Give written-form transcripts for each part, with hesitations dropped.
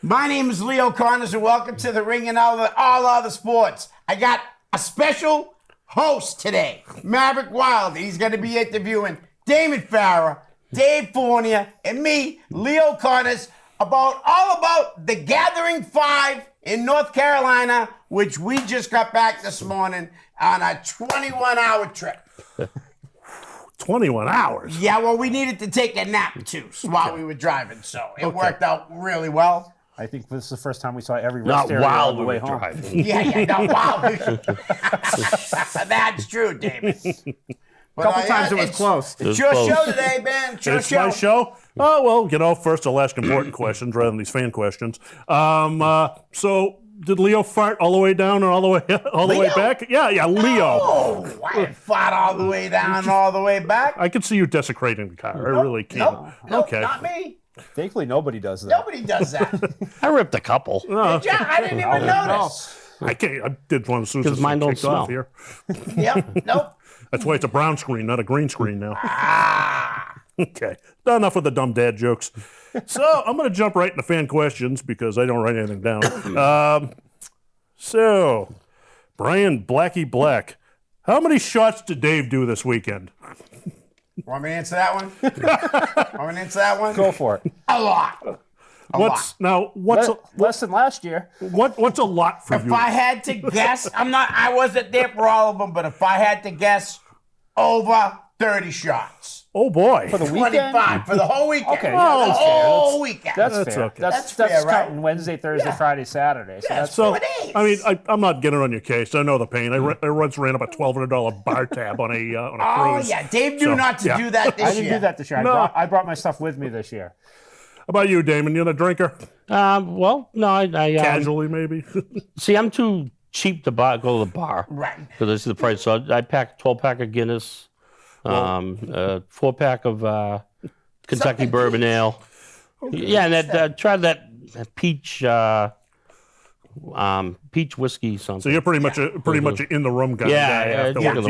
My name is Leo Connors, and welcome to the Ring and All Other Sports. I got a special host today, Maverick Wild. He's going to be interviewing Damon Farrar, Dave Fournier, and me, Leo Connors, all about the Gathering 5 in North Carolina, which we just got back this morning on a 21-hour trip. 21 hours? Yeah, well, we needed to take a nap, too, while we were driving, so it worked out really well. I think this is the first time we saw every rest area on the way home. Not while. That's true, Damon. A couple times it was close. It's your show today, man. It's your show. My show? Oh, well, first I'll ask important questions rather than these fan questions. So, did Leo fart all the way down and all the way back? Yeah, Leo. Oh, I fart all the way down and all the way back. I could see you desecrating the car. I really can't. No, Okay. not me. Thankfully, nobody does that. Nobody does that. I ripped a couple. I didn't even notice. I did one as soon as Because mine don't kicked off smell. here. Yep, nope. That's why it's a brown screen, not a green screen now. Okay, enough with the dumb dad jokes. So I'm going to jump right into fan questions because I don't write anything down. So, Brian Blackie Black, how many shots did Dave do this weekend? Want me to answer that one? Go for it. A lot. Less than last year. What's a lot for If you? I had to guess, I wasn't there for all of them, but if I had to guess, over 30 shots. Oh boy. For the weekend? 25 for the whole weekend. Okay, the that's fair. whole weekend. That's fair. okay. That's fair, right? counting Wednesday, Thursday, Friday, Saturday. So that's So, 4 days. I mean, I'm not getting on your case. I know the pain. I once ran up a $1,200 bar tab on a Oh, cruise. yeah. Dave knew not to do that this year. I didn't do that this year. No. I brought my stuff with me this year. How about you, Damon? You a drinker? Well, no, I Casually, maybe? see, I'm too cheap to go to the bar. Right. Because I see the price. So I pack a 12-pack of Guinness, a 4-pack of Kentucky Something Bourbon Ale. Yeah, and tried that peach whiskey something. So you're pretty much an in the room guy. Yeah, afterwards.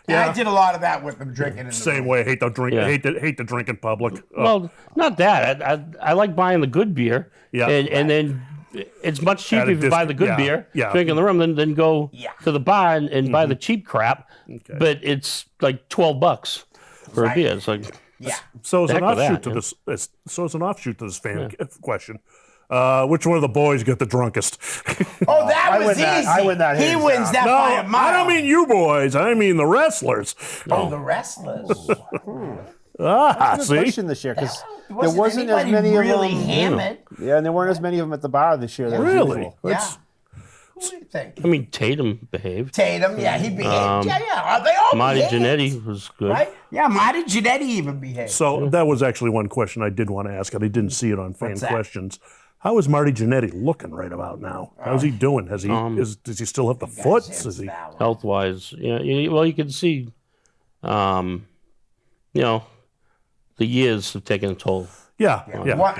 Yeah, I did a lot of that with them drinking in the Same room. way. Hate to drink. Yeah. Hate to drink in public. Well, not that. I like buying the good beer. Yeah. And then it's much cheaper At a if you buy the good discount. beer, Yeah. drink in the room, than go to the bar and buy the cheap crap. Okay. But it's like $12 for a beer. It's like, Yeah. So as an Heck with offshoot that, to this fan question, which one of the boys get the drunkest? Oh, that I was win easy. that. I win that He hands wins down. that No, by a mile. I don't mean you boys. I mean the wrestlers. Oh, the wrestlers. Ah, Good see. question this year because there Wasn't wasn't as anybody many really of them. hammered. Yeah, and there weren't as many of them at the bar this year. As Really? usual. Yeah. Who do you think? I mean, Tatum behaved. Tatum, yeah, he behaved. Yeah. They all Marty behaved. Jannetty was good. Right? Yeah, Marty Jannetty even behaved. So that was actually one question I did want to ask, and I didn't see it on fan What's that? questions. How is Marty Jannetty looking right about now? How's he doing? Does he still have the foot? Is he? Health-wise, you can see, the years have taken a toll. Yeah.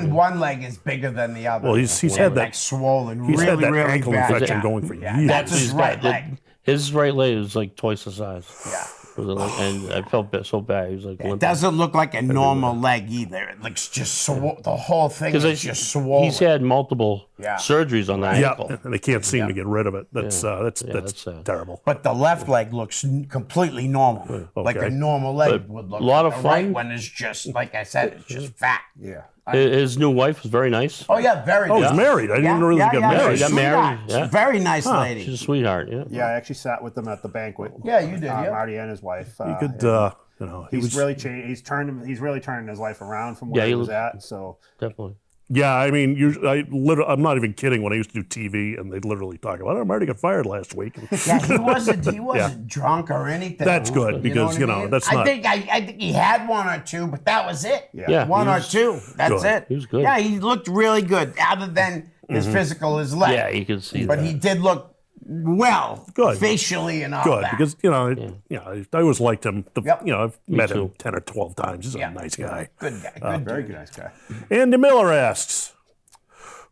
One leg is bigger than the other. Well, he's had that. like swollen, He's really, had that really ankle bad. infection Yeah. going for Yeah, years. that's his right leg. His right leg was like twice the size. Yeah. And I felt so bad. He was like It limping. doesn't look like a normal leg either. It looks just the whole thing is just swollen. He's had multiple surgeries on that Yeah, ankle. and they can't seem to get rid of it. That's that's sad. terrible. But the left leg looks completely normal, like a normal leg would look. a lot of The right fun. one is just, like I said, it's just fat. Yeah. His new wife was very nice. Oh yeah, very. Oh, nice. he's married. I didn't realize he got married. He got married, Sweetheart. yeah. Very nice lady. She's a sweetheart. Yeah. Yeah, I actually sat with them at the banquet. Yeah, you did. Yeah. Marty and his wife. He could, he He's was really changed. He's really turning his life around from where he was at. So Definitely. Yeah, I mean, I'm not even kidding. When I used to do TV, and they'd literally talk about, "Oh, Marty got fired last week." Yeah, he wasn't drunk or anything. That's good because what I mean? that's I not. think he had one or two, but that was it. Yeah, one he or was two. That's good. it. He was good. Yeah, he looked really good. Other than his physical, his leg. Yeah, you can see But that. he did look well, Good. facially and all Good that. because I always liked him. Yep. I've met him too. 10 or 12 times. He's a nice guy. Good guy. Good very dude. good, nice guy. Andy Miller asks,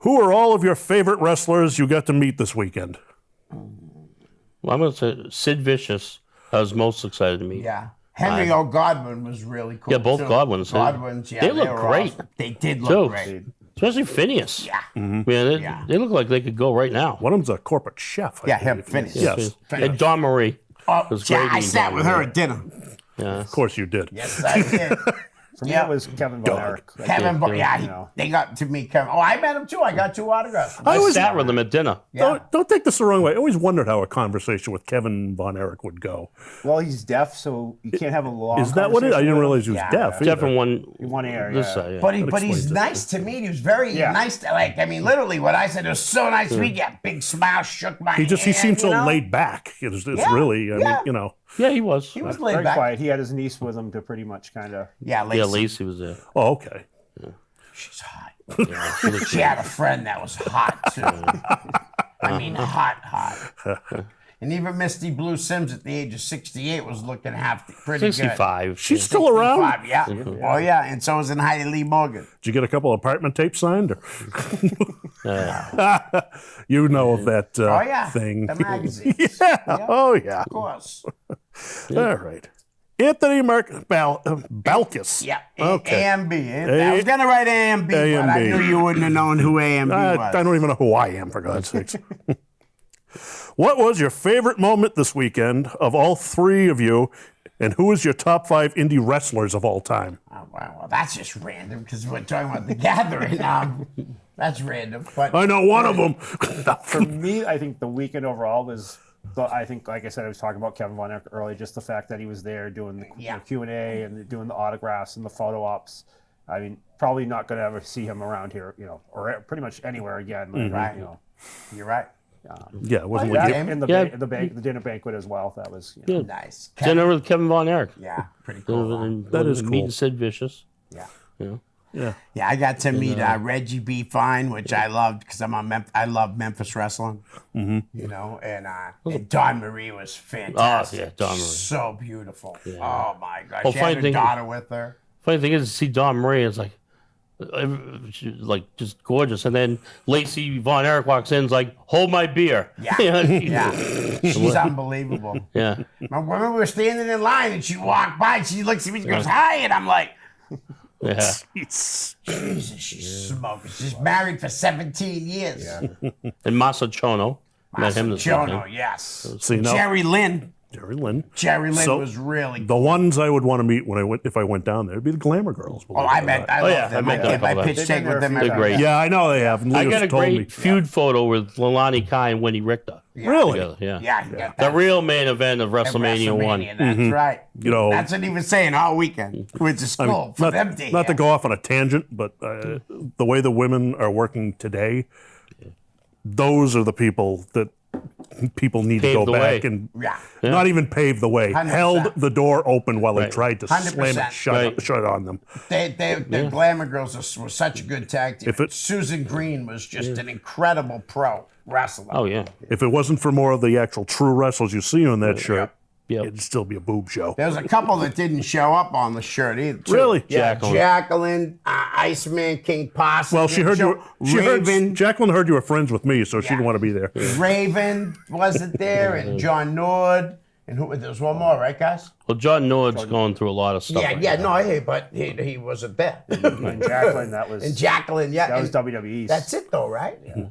"Who are all of your favorite wrestlers you got to meet this weekend?" Well, I'm going to say Sid Vicious. I was most excited to meet. Yeah. Henry O'Godwin was really cool. Yeah, both too. Godwins. Godwins, yeah. They look were great. awesome. They did look Too. great. Especially Phineas. Yeah. Man, they look like they could go right now. One of them's a corporate chef. I Him, believe. Phineas. Yes. And Dawn Marie. Oh, was yeah, great I in sat Dawn with her Marie. at dinner. Yeah. Of course you did. Yes, I did. For me, it was Kevin Von Erich. They got to meet Kevin. Oh, I met him too. I got 2 autographs. I sat with them at dinner. Yeah. Don't take this the wrong way. I always wondered how a conversation with Kevin Von Erich would go. Well, he's deaf, so you can't have a long. Is that what it is? I didn't realize he was deaf. Deaf either. in one ear, this yeah. side, yeah. But That he's explains it. nice to meet. He was very nice to, like, I mean, literally what I said, it was so nice to meet you. Big smile, shook my hand. He seemed so you know? laid back. It's Yeah, really, I mean, you know. Yeah, he was. He was laid Very back. quiet. He had his niece with him to pretty much kind of. Yeah, Lacey. Yeah, Lacey was there. Oh, okay. She's hot. Yeah, she looked She had a friend that was hot, too. I mean, hot. And even Misty Blue Sims at the age of 68 was looking pretty good. 65. She's still around? 65, yeah. Oh, yeah. And so was in Heidi Lee Morgan. Did you get a couple of apartment tapes signed? Or? You know of that thing. The magazines. Yeah. Oh, yeah. Of course. All right. Anthony Balkis. Yeah. Okay. AMB. I was going to write AMB, but I AMB. knew you wouldn't have known who AMB was. I don't even know who I am, for God's sakes. What was your favorite moment this weekend of all 3 of you, and who is your top 5 indie wrestlers of all time? Oh, wow. Well, that's just random because we're talking about the gathering. That's random. But I know one of them. For me, I think the weekend overall was. I think, like I said, I was talking about Kevin Von Erich earlier. Just the fact that he was there doing the Q&A and doing the autographs and the photo ops. I mean, probably not going to ever see him around here, or pretty much anywhere again. Right. You're right. Yeah, it wasn't yeah. like And the dinner banquet as well. That was Nice. Dinner with Kevin Von Erich. Yeah, pretty cool. That is cool. Meeting Sid Vicious. Yeah. Yeah. Yeah, I got to meet Reggie B. Fine, which I loved because I love Memphis wrestling. Mm-hmm. And Dawn Marie was fantastic. Oh, yeah, Dawn Marie. So beautiful. Yeah. Oh, my gosh. Well, She had funny her thing- daughter with her. Funny thing is to see Dawn Marie, it's like, she's like just gorgeous. And then Lacey Von Erich walks in, and is like, hold my beer. Yeah. Yeah. She's unbelievable. Yeah. I remember we were standing in line and she walked by and she looks at me and goes, hi. And I'm like, Yeah. Jesus, she's smoking. She's married for 17 years. Yeah. And Masa Chono. Met him this Chono, weekend. yes. See, now- Jerry Lynn. Jerry Lynn. Jerry Lynn So, was really The ones I would want to meet if I went down there would be the Glamour Girls. Oh, I met. I Oh, yeah, love them. I met them a I couple pitched times. take with them. They're every- great. Yeah, I know they have. I Leo's got a told great me. feud photo with Lalani Kai and Winnie Richter. Really? Together, yeah. Yeah, you got The that. real main event of At WrestleMania 1. That's right. You know, That's what he was saying all weekend. Went to school for them to not to hear. go off on a tangent, but the way the women are working today, those are the people that people need Paved to the go back way. and Yeah. not even pave the way, 100%. held the door open while they Right. tried to 100%. slam it shut on them. The Glamour Girls were such a good tag team. If it- Susan Green was just an incredible pro wrestler. Oh, yeah. If it wasn't for more of the actual true wrestlers you see on that shirt, Yep. it'd still be a boob show. There was a couple that didn't show up on the shirt either. too. Really? Yeah, Jacqueline. Jacqueline, Iceman, King Posse. Well, she heard you. Raven. Jacqueline heard you were friends with me, so she didn't want to be there. Raven wasn't there, and John Nord, and who? There was one more, right, guys? Well, John Nord's going through a lot of stuff. Yeah, right yeah, now. no, but he wasn't there. And Jacqueline, that was And Jacqueline, yeah, that was and WWE's. that's it though, right? Yeah.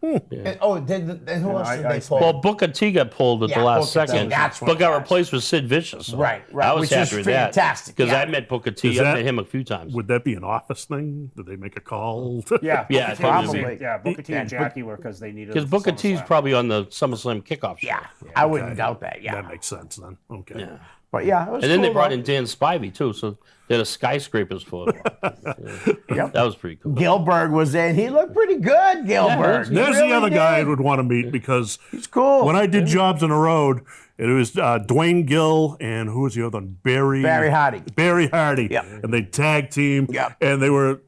And, and who else did they I- pull? Well, Booker T got pulled at Yeah, the last Booker T, second, that's what but got it was. replaced with Sid Vicious. So Right, I was which happy was with that. fantastic, Because yeah. I met Booker T. Is I that- met him a few times. Would that be an office thing? Did they make a call? Yeah, Yeah, Booker T probably. was- Yeah, Booker T and Jackie were because they needed. Because Booker T's SummerSlam. probably on the SummerSlam kickoff show. Yeah, I wouldn't doubt that. Yeah, That makes sense then. Okay. Yeah. but yeah, it was And then they cool, brought though. in Dan Spivey, too. So they had a skyscrapers photo. Yep. That was pretty cool. Gilbert was there, and he looked pretty good. Gilbert. Yeah, He There's really the other guy I did. would want to meet because He's cool. when I did jobs on the road, it was Dwayne Gill and who was the other one? Barry Hardy. Barry Hardy. Yep. And they tag team. Yep. And they were.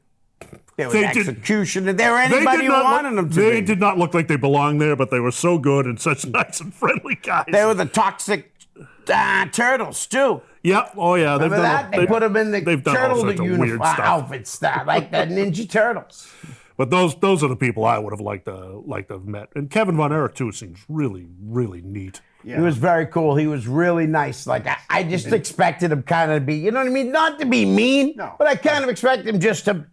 There was they did- execution. There were They anybody did who not wanted them look, to They be. did not look like they belonged there, but they were so good and such nice and friendly guys. They were the toxic turtles too. Yep. Oh yeah. Remember that? They put them in the they've done all turtle sorts of weird uniform stuff. outfits, like the Ninja Turtles. But those are the people I would have liked to have met. And Kevin Von Erich too seems really really neat. Yeah. He was very cool. He was really nice. Like I just expected him kind of to be, you know what I mean? Not to be mean, No. but I kind of expected him just to,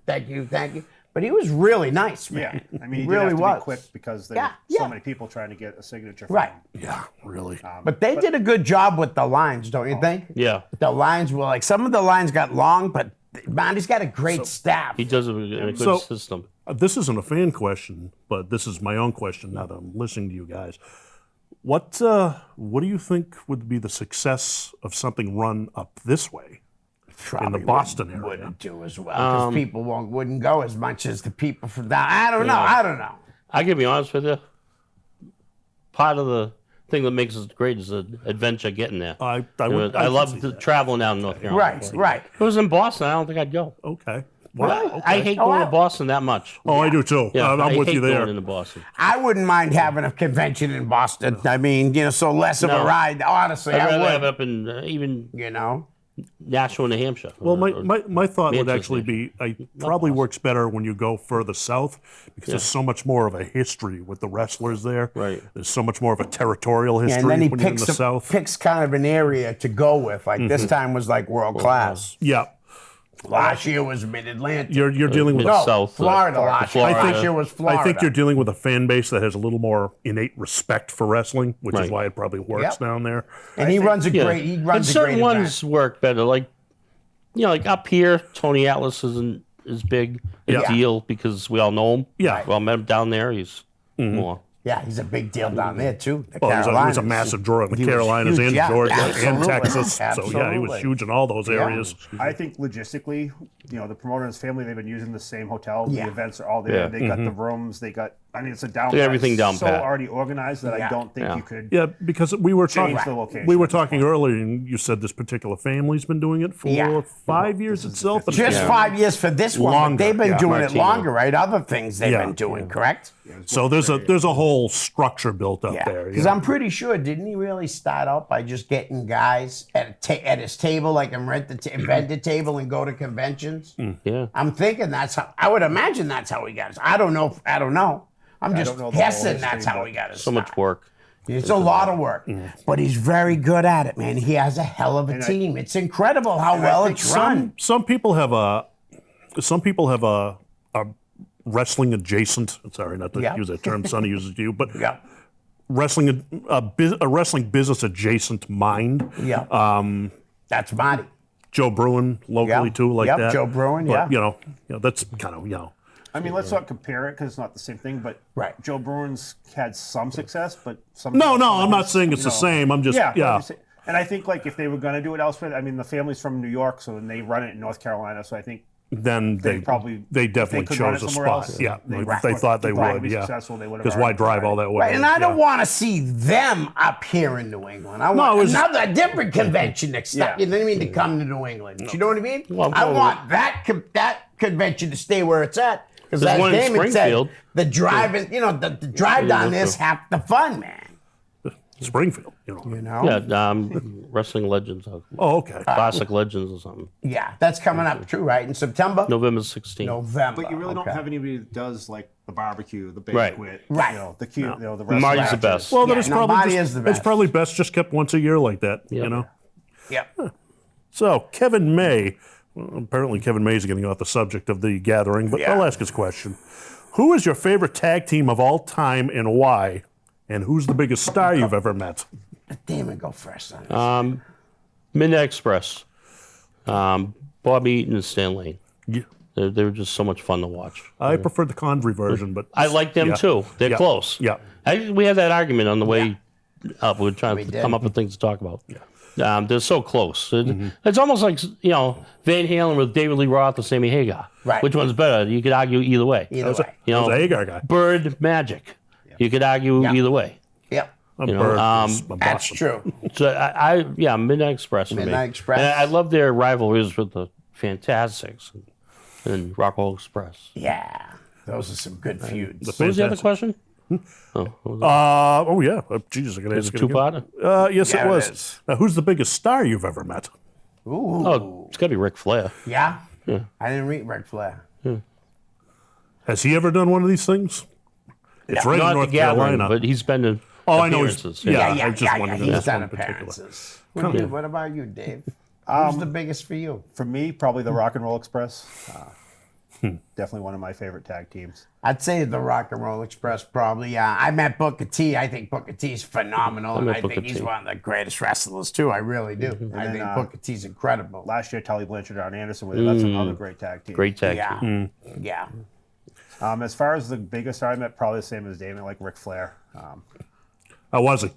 Thank you. But he was really nice, man. Yeah, I mean, he really did have to was be quick because there Yeah, were so yeah. many people trying to get a signature from Right. him. Yeah, really. But they did a good job with the lines, don't you think? Yeah, The lines were like, some of the lines got long, but Monty's got a great staff. he does a good So- system. This isn't a fan question, but this is my own question now that I'm listening to you guys. What do you think would be the success of something run up this way? Probably Boston area. wouldn't do as well because people wouldn't go as much as the people from down. I don't know. I can be honest with you. Part of the thing that makes it great is the adventure getting there. I I love traveling down North Carolina. Right. If it was in Boston, I don't think I'd go. Okay. I hate going to Boston that much. Oh, I do too. Yeah, I'm I with hate you there. going into Boston. I wouldn't mind having a convention in Boston. I mean, so less of a No. ride. Honestly, I'd I rather have it would. up in even Nashville, New Hampshire. Well, my thought would Manchester. actually be, it probably works better when you go further south because there's so much more of a history with the wrestlers there. Right. There's so much more of a territorial history And then he when you're in the south. picks kind of an area to go with. Like this time was like world class. Yeah. Last year was Mid-Atlantic. You're dealing with Mid- No, South, Florida last year. Florida. Last year was Florida. I think you're dealing with a fan base that has a little more innate respect for wrestling, which is Right. why it probably works Yep. down there. and he runs a Yeah. great. He And runs a certain great ones event. work better. Like up here, Tony Atlas isn't as big a Yeah. deal because we all know him. Yeah. Well, I met him down there. He's more. Yeah, he's a big deal down there too. The Well, he was a Carolinas. massive draw in the He was Carolinas huge, and yeah, Georgia and absolutely. Texas. So, yeah, he was Absolutely. huge in all those areas. I think logistically, the promoter and his family, they've been using the same hotel. Yeah. The events are all there. Yeah. They got the rooms. They got, it's a down. They got everything it's down so pat. already organized that Yeah. I don't think Yeah. you could. Yeah, because we were Change talking. the location We were at this talking point. earlier, and you said this particular family's been doing it for Yeah. 5 years itself. and Just it's- 5 years for this one. But Longer, they've been yeah. doing it Martino. longer, right? Other things they've Yeah. been doing, correct? So there's a whole structure built up Yeah. there. Because I'm pretty sure, didn't he really start out by just getting guys at his table, like him invent the table and go to conventions? Yeah. I'm thinking that's how. I would imagine that's how he got his. I don't know. I'm just don't know the whole guessing history, that's how but he got his. So much start. work. It's a lot of work, but he's very good at it, man. He has a hell of a And team. It's incredible how well think it's run. some people have a wrestling adjacent. Sorry, not to Yeah. use that term Sonny uses to you, but Yeah, a wrestling business adjacent mind. yeah. That's Marty. Joe Bruin locally Yeah. too, like Yep, that. Joe Bruin, But, yeah. that's kind of Let's not compare it because it's not the same thing. But Right. Joe Bruin's had some success, but some. No, I'm not saying it's the same. I'm just Yeah. yeah. but I'm saying- And I think if they were going to do it elsewhere, the family's from New York, so they run it in North Carolina. So I think Then they they probably definitely could run chose it a somewhere spot. else. Yeah, They- if they thought they probably would. be Yeah, successful, they would've because why already drive tried. all that way? Right, and I don't Yeah. want to see them up here in New England. I it want was- another different convention next Yeah. You know what I mean? To come to New England. You know what I mean? Well, I well, want that convention to stay where it's at. Because There's as one in Damon said, Springfield. the driving, the drive down there's half the fun, man. Springfield. You know? Yeah. Wrestling Legends. Oh, okay. Classic Legends or something. Yeah, that's coming up too, right? In September? November 16th. November. But you really don't okay. have anybody that does like the barbecue, the Right. banquet, Right. the cute, the wrestling Marty's the matches. best. Well, then Yeah, it's no, probably Marty just- is the it's best. probably best just kept once a year like that. Yeah. Yep. So Kevin May, apparently Kevin May is getting off the subject of the gathering, but Yeah. I'll ask his question. Who is your favorite tag team of all time and why? And who's the biggest star you've ever met? Damon, go first on this. Midnight Express. Bobby Eaton and Stan Lane. Yeah. They were just so much fun to watch. I preferred the Condrey version, but I like them yeah. too. They're Yeah. close. Yeah. We had that argument on the way up. We were trying We to did. come up with things to talk about. They're so close. It's almost like Van Halen with David Lee Roth or Sammy Hagar. Right. Which one's better? You could argue either way. Either way. I was a Hagar guy. Bird Magic. You could argue Yeah. either way. Yep. I'm You know, Bird, That's I'm Boston. true. So Midnight Express for me. Midnight Express. And I love their rivalries with the Fantastics and Rockwell Express. Yeah. Those are some good feuds. The What was the other Fantastic- question? What was it? Oh, Jesus, I got to Is ask it it again. two-parter? Yes, Yeah, it it was. is. Now, who's the biggest star you've ever met? Ooh. Oh, it's got to be Ric Flair. Yeah? I didn't read Ric Flair. Has he ever done one of these things? It's right in Not North the gathering, Carolina. but he's been to Oh, I know he's- appearances. yeah. Yeah, I just wanted to He's ask done one in particular. appearances. What about you, Dave? Who's the biggest for you? For me, probably the Rock and Roll Express. definitely one of my favorite tag teams. I'd say the Rock and Roll Express probably. I met Booker T. I think Booker T's phenomenal, and met I Booker think he's T. one of the greatest wrestlers too. I really do. I then, think Booker T's incredible. Last year, Tully Blanchard and Anderson with it. That's another great tag team. Great tag Yeah, team. yeah. As far as the biggest star I met, probably the same as Damon, like Ric Flair. How was he?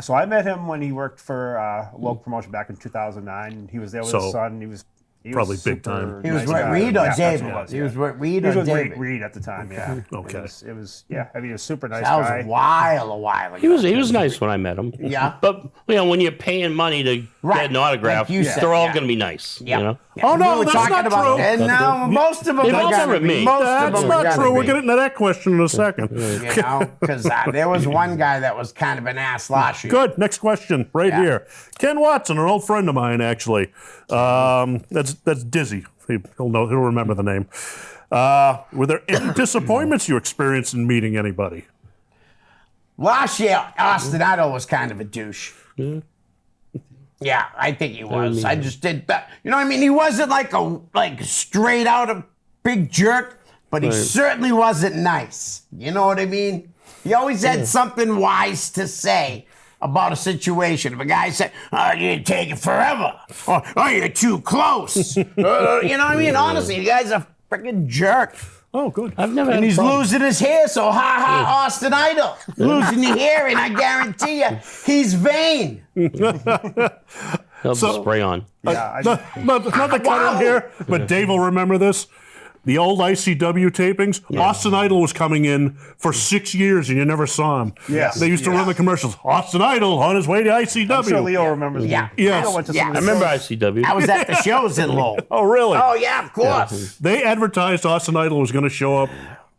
So I met him when he worked for a local promotion back in 2009. He was there with So, his son. He was probably super big time. He was nice with guy. Reed or Yeah, that's David? what it was, He yeah. was with Reed He or was with David? Reed at the time, yeah. Okay. It was yeah, I mean, he was a super nice That was guy. a while ago. He was nice when I met him. Yeah. But when you're paying money to Right. get an autograph, Like you said, they're all yeah. going to be nice. Yeah. You know? Yeah. Oh, no, We were that's talking not about true. it. And no, most of them They've are all gonna been with be. me. Most of That's them are not gonna true. We'll be. get into that question in a second. You know, because there was one guy that was kind of an ass last year. Good. Next question, right Yeah. here. Ken Watson, an old friend of mine, actually. That's Dizzy. He'll remember the name. Were there any disappointments you experienced in meeting anybody? Last year, Austin Idol was kind of a douche. Yeah, I think he was. I just did that. You know what I mean? He wasn't like straight out a big jerk, but he certainly wasn't nice. You know what I mean? He always had something wise to say about a situation. If a guy said, "Oh, you take it forever," or "Oh, you're too close," you know what I mean? Honestly, the guy's a freaking jerk. Oh, good. I've never had And a he's problem. losing his hair, so ha, Austin Idol. Losing the hair, and I guarantee you, he's vain. They'll just spray on. Yeah, Not to cut in here, but Dave will remember this. The old ICW tapings, Austin Idol was coming in for 6 years and you never saw him. Yes. They used to run the commercials. Austin Idol on his way to ICW. I'm sure Leo remembers. Yeah. Yes. Leo went to Yeah. some I of the remember shows. ICW. I was at the shows in Lowell. Oh, really? Oh, yeah, of course. They advertised Austin Idol was going to show up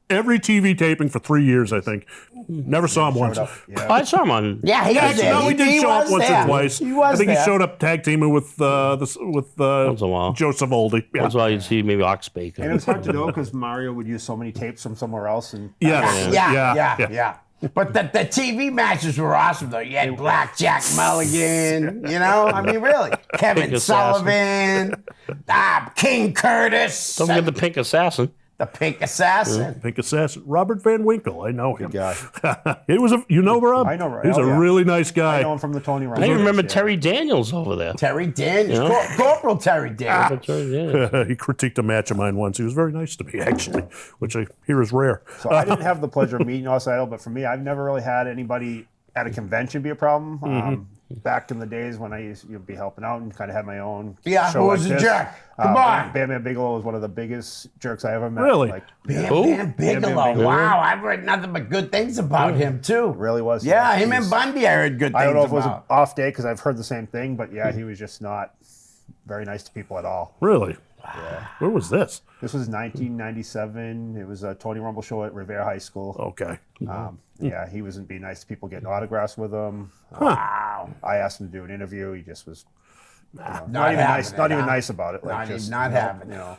every TV taping for 3 years, I think. Never saw him once. Showed up. Yeah. I saw him on. Yeah, he was there. No, he did show up was once there. or twice. He was I think there. he showed up tag teaming with Once in a while. Joe Savoldi. Yeah. That's why you'd see maybe Ox Bacon. And it was hard to know because Mario would use so many tapes from somewhere else. And Yes. Yeah. But the TV matches were awesome, though. You had Blackjack Mulligan, you know? I mean, really. Kevin Pink Assassin. Sullivan, King Curtis, Don't forget the Pink Assassin. the Pink Assassin. Pink Assassin. Robert Van Winkle. I know him. guy. It was you know Rob? I know Rob. He was Oh, a yeah. really nice guy. I know him from the Tony Ryan. I even remember Yeah. Terry Daniels over there. Terry Daniels, Yeah. Corporal Terry Daniels. He critiqued a match of mine once. He was very nice to me, actually, which I hear is rare. So I didn't have the pleasure of meeting Austin Idol, but for me, I've never really had anybody at a convention be a problem. Back in the days when I used to be helping out and kind of had my own Yeah, show who was like a this. jerk? Come on. Bam Bam Bigelow was one of the biggest jerks I ever met. Really? Like, Bam Who? Bam Bigelow. Bigelow. Wow, I've heard nothing but good things about him, too. really was. Yeah, him he and was- Bundy, I heard good things I don't know if it was an about. off day because I've heard the same thing, but yeah, he was just not very nice to people at all. Really? Where was this? This was 1997. It was a Tony Rumble show at Revere High School. Okay. Yeah, he wasn't being nice to people, getting autographs with him. Wow. I asked him to do an interview. He just was Not not even having nice. it, Not even huh? nice about it. Like Not just even not you know, having it. You know,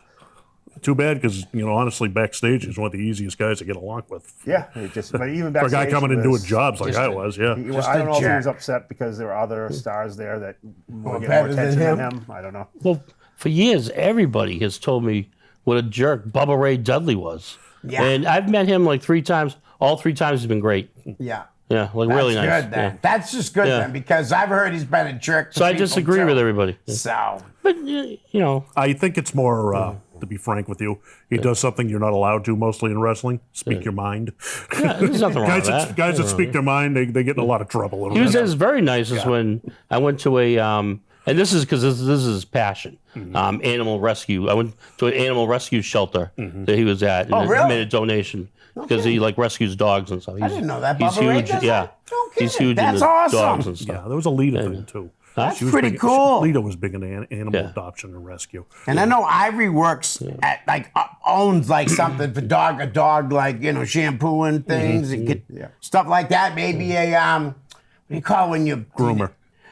Too bad because, honestly, backstage he's one of the easiest guys to get along with. yeah. It just, but even For a backstage, guy coming he in doing was- jobs like I was, yeah. He, Just I a don't know if he jerk. was upset because there were other stars there that were getting better more than attention than him. him. I don't know. Well, for years, everybody has told me what a jerk Bubba Ray Dudley was. Yeah. And I've met him like 3 times. All 3 times he's been great. Yeah. Yeah, like That's really nice. good then. Yeah. That's just good Yeah. then because I've heard he's been a jerk. to So I people, disagree too. with everybody. So But, I think it's more, to be frank with you, he does something you're not allowed to mostly in wrestling, speak your mind. yeah, there's nothing wrong with that. Guys that speak their mind, they get in a lot of trouble. He was very nice is when I went to a, and this is because this is his passion, animal rescue. I went to an animal rescue shelter that he was at and really? made a donation because he like rescues dogs and stuff. I didn't know that. He's Bubba Ray huge. does Yeah, that? No he's kidding. huge That's into awesome. dogs and stuff. Yeah, there was a Lita thing, too. That's She was pretty big- cool. Lita was big in animal Yeah. adoption and rescue. And I know Ivory works at owns like something for a dog like shampoo and things and get stuff like that. Maybe a what do you call it when you Groomer.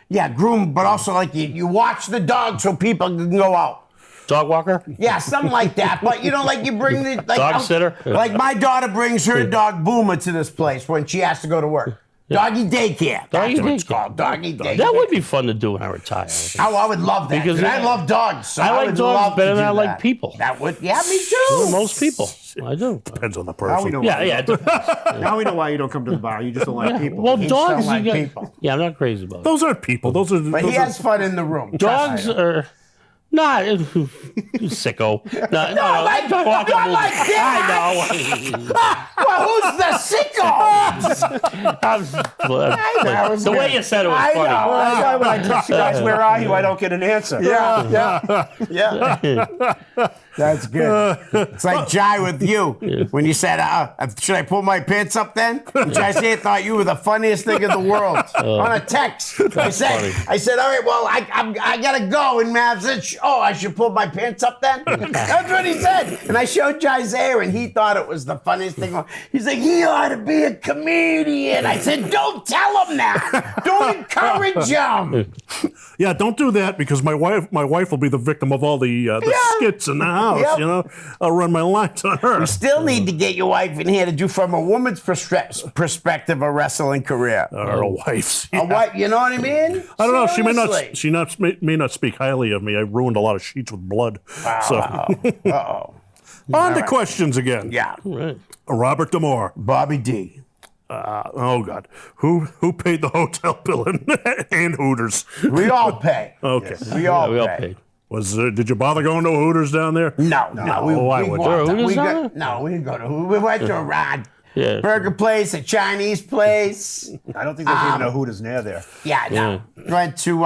Yeah, groom, but also like you watch the dog so people can go out. Dog walker? Yeah, something like that. But like you bring the Dog sitter? Like my daughter brings her dog Boomer to this place when she has to go to work. Doggy daycare. Doggy That's what it's daycare. called. Doggy daycare. That would be fun to do when I retire. Oh, I would love that. Because Because I love dogs. So I like would dogs love better to than do I like that. people. That would, yeah, me too. Most people. I do. Depends on the Now we person. know. Yeah, why. yeah. it depends. Now we know why you don't come to the bar. You just don't like people. Well, He dogs, just don't you like got. people. Yeah, I'm not crazy about it. Those aren't people. Those are. But he those are- has fun in the room. Dogs are. Nah, you sicko. No, I like- don't walk not over- like that. I know. Well, who's the sicko? I'm- was the good. way you said it was I funny. know. Well, that's why when I text you guys, where are you? I don't get an answer. Yeah. That's good. It's like Jai with you when you said, "Should I pull my pants up?" Then Jai said, "Thought you were the funniest thing in the world." On a text, I said, "All right, well, I gotta go." And Mav said, "Oh, I should pull my pants up then." That's what he said. And I showed Jai there, and he thought it was the funniest thing. He's like, "He ought to be a comedian." I said, "Don't tell him that. Don't encourage him." Yeah, don't do that because my wife will be the victim of all the skits in the house. Yep. You know, I'll run my lines on her. You still need to get your wife in here to do from a woman's perspective a wrestling career. Or a wife's. A wife, you know what I mean? I don't know. She Seriously. may not speak highly of me. I ruined a lot of sheets with blood. So Uh-oh. on to questions again. Yeah. Right. Robert Damore. Bobby D. Oh God, who paid the hotel bill and Hooters? We all pay. Okay. We all We all pay. paid. Did you bother going to Hooters down there? No. why would you? walked up. Hooters We down got- No, we didn't go to Hooters. We went to a Yeah. burger place, a Chinese place. I don't think there's even a Hooters near there. Yeah, no. Went to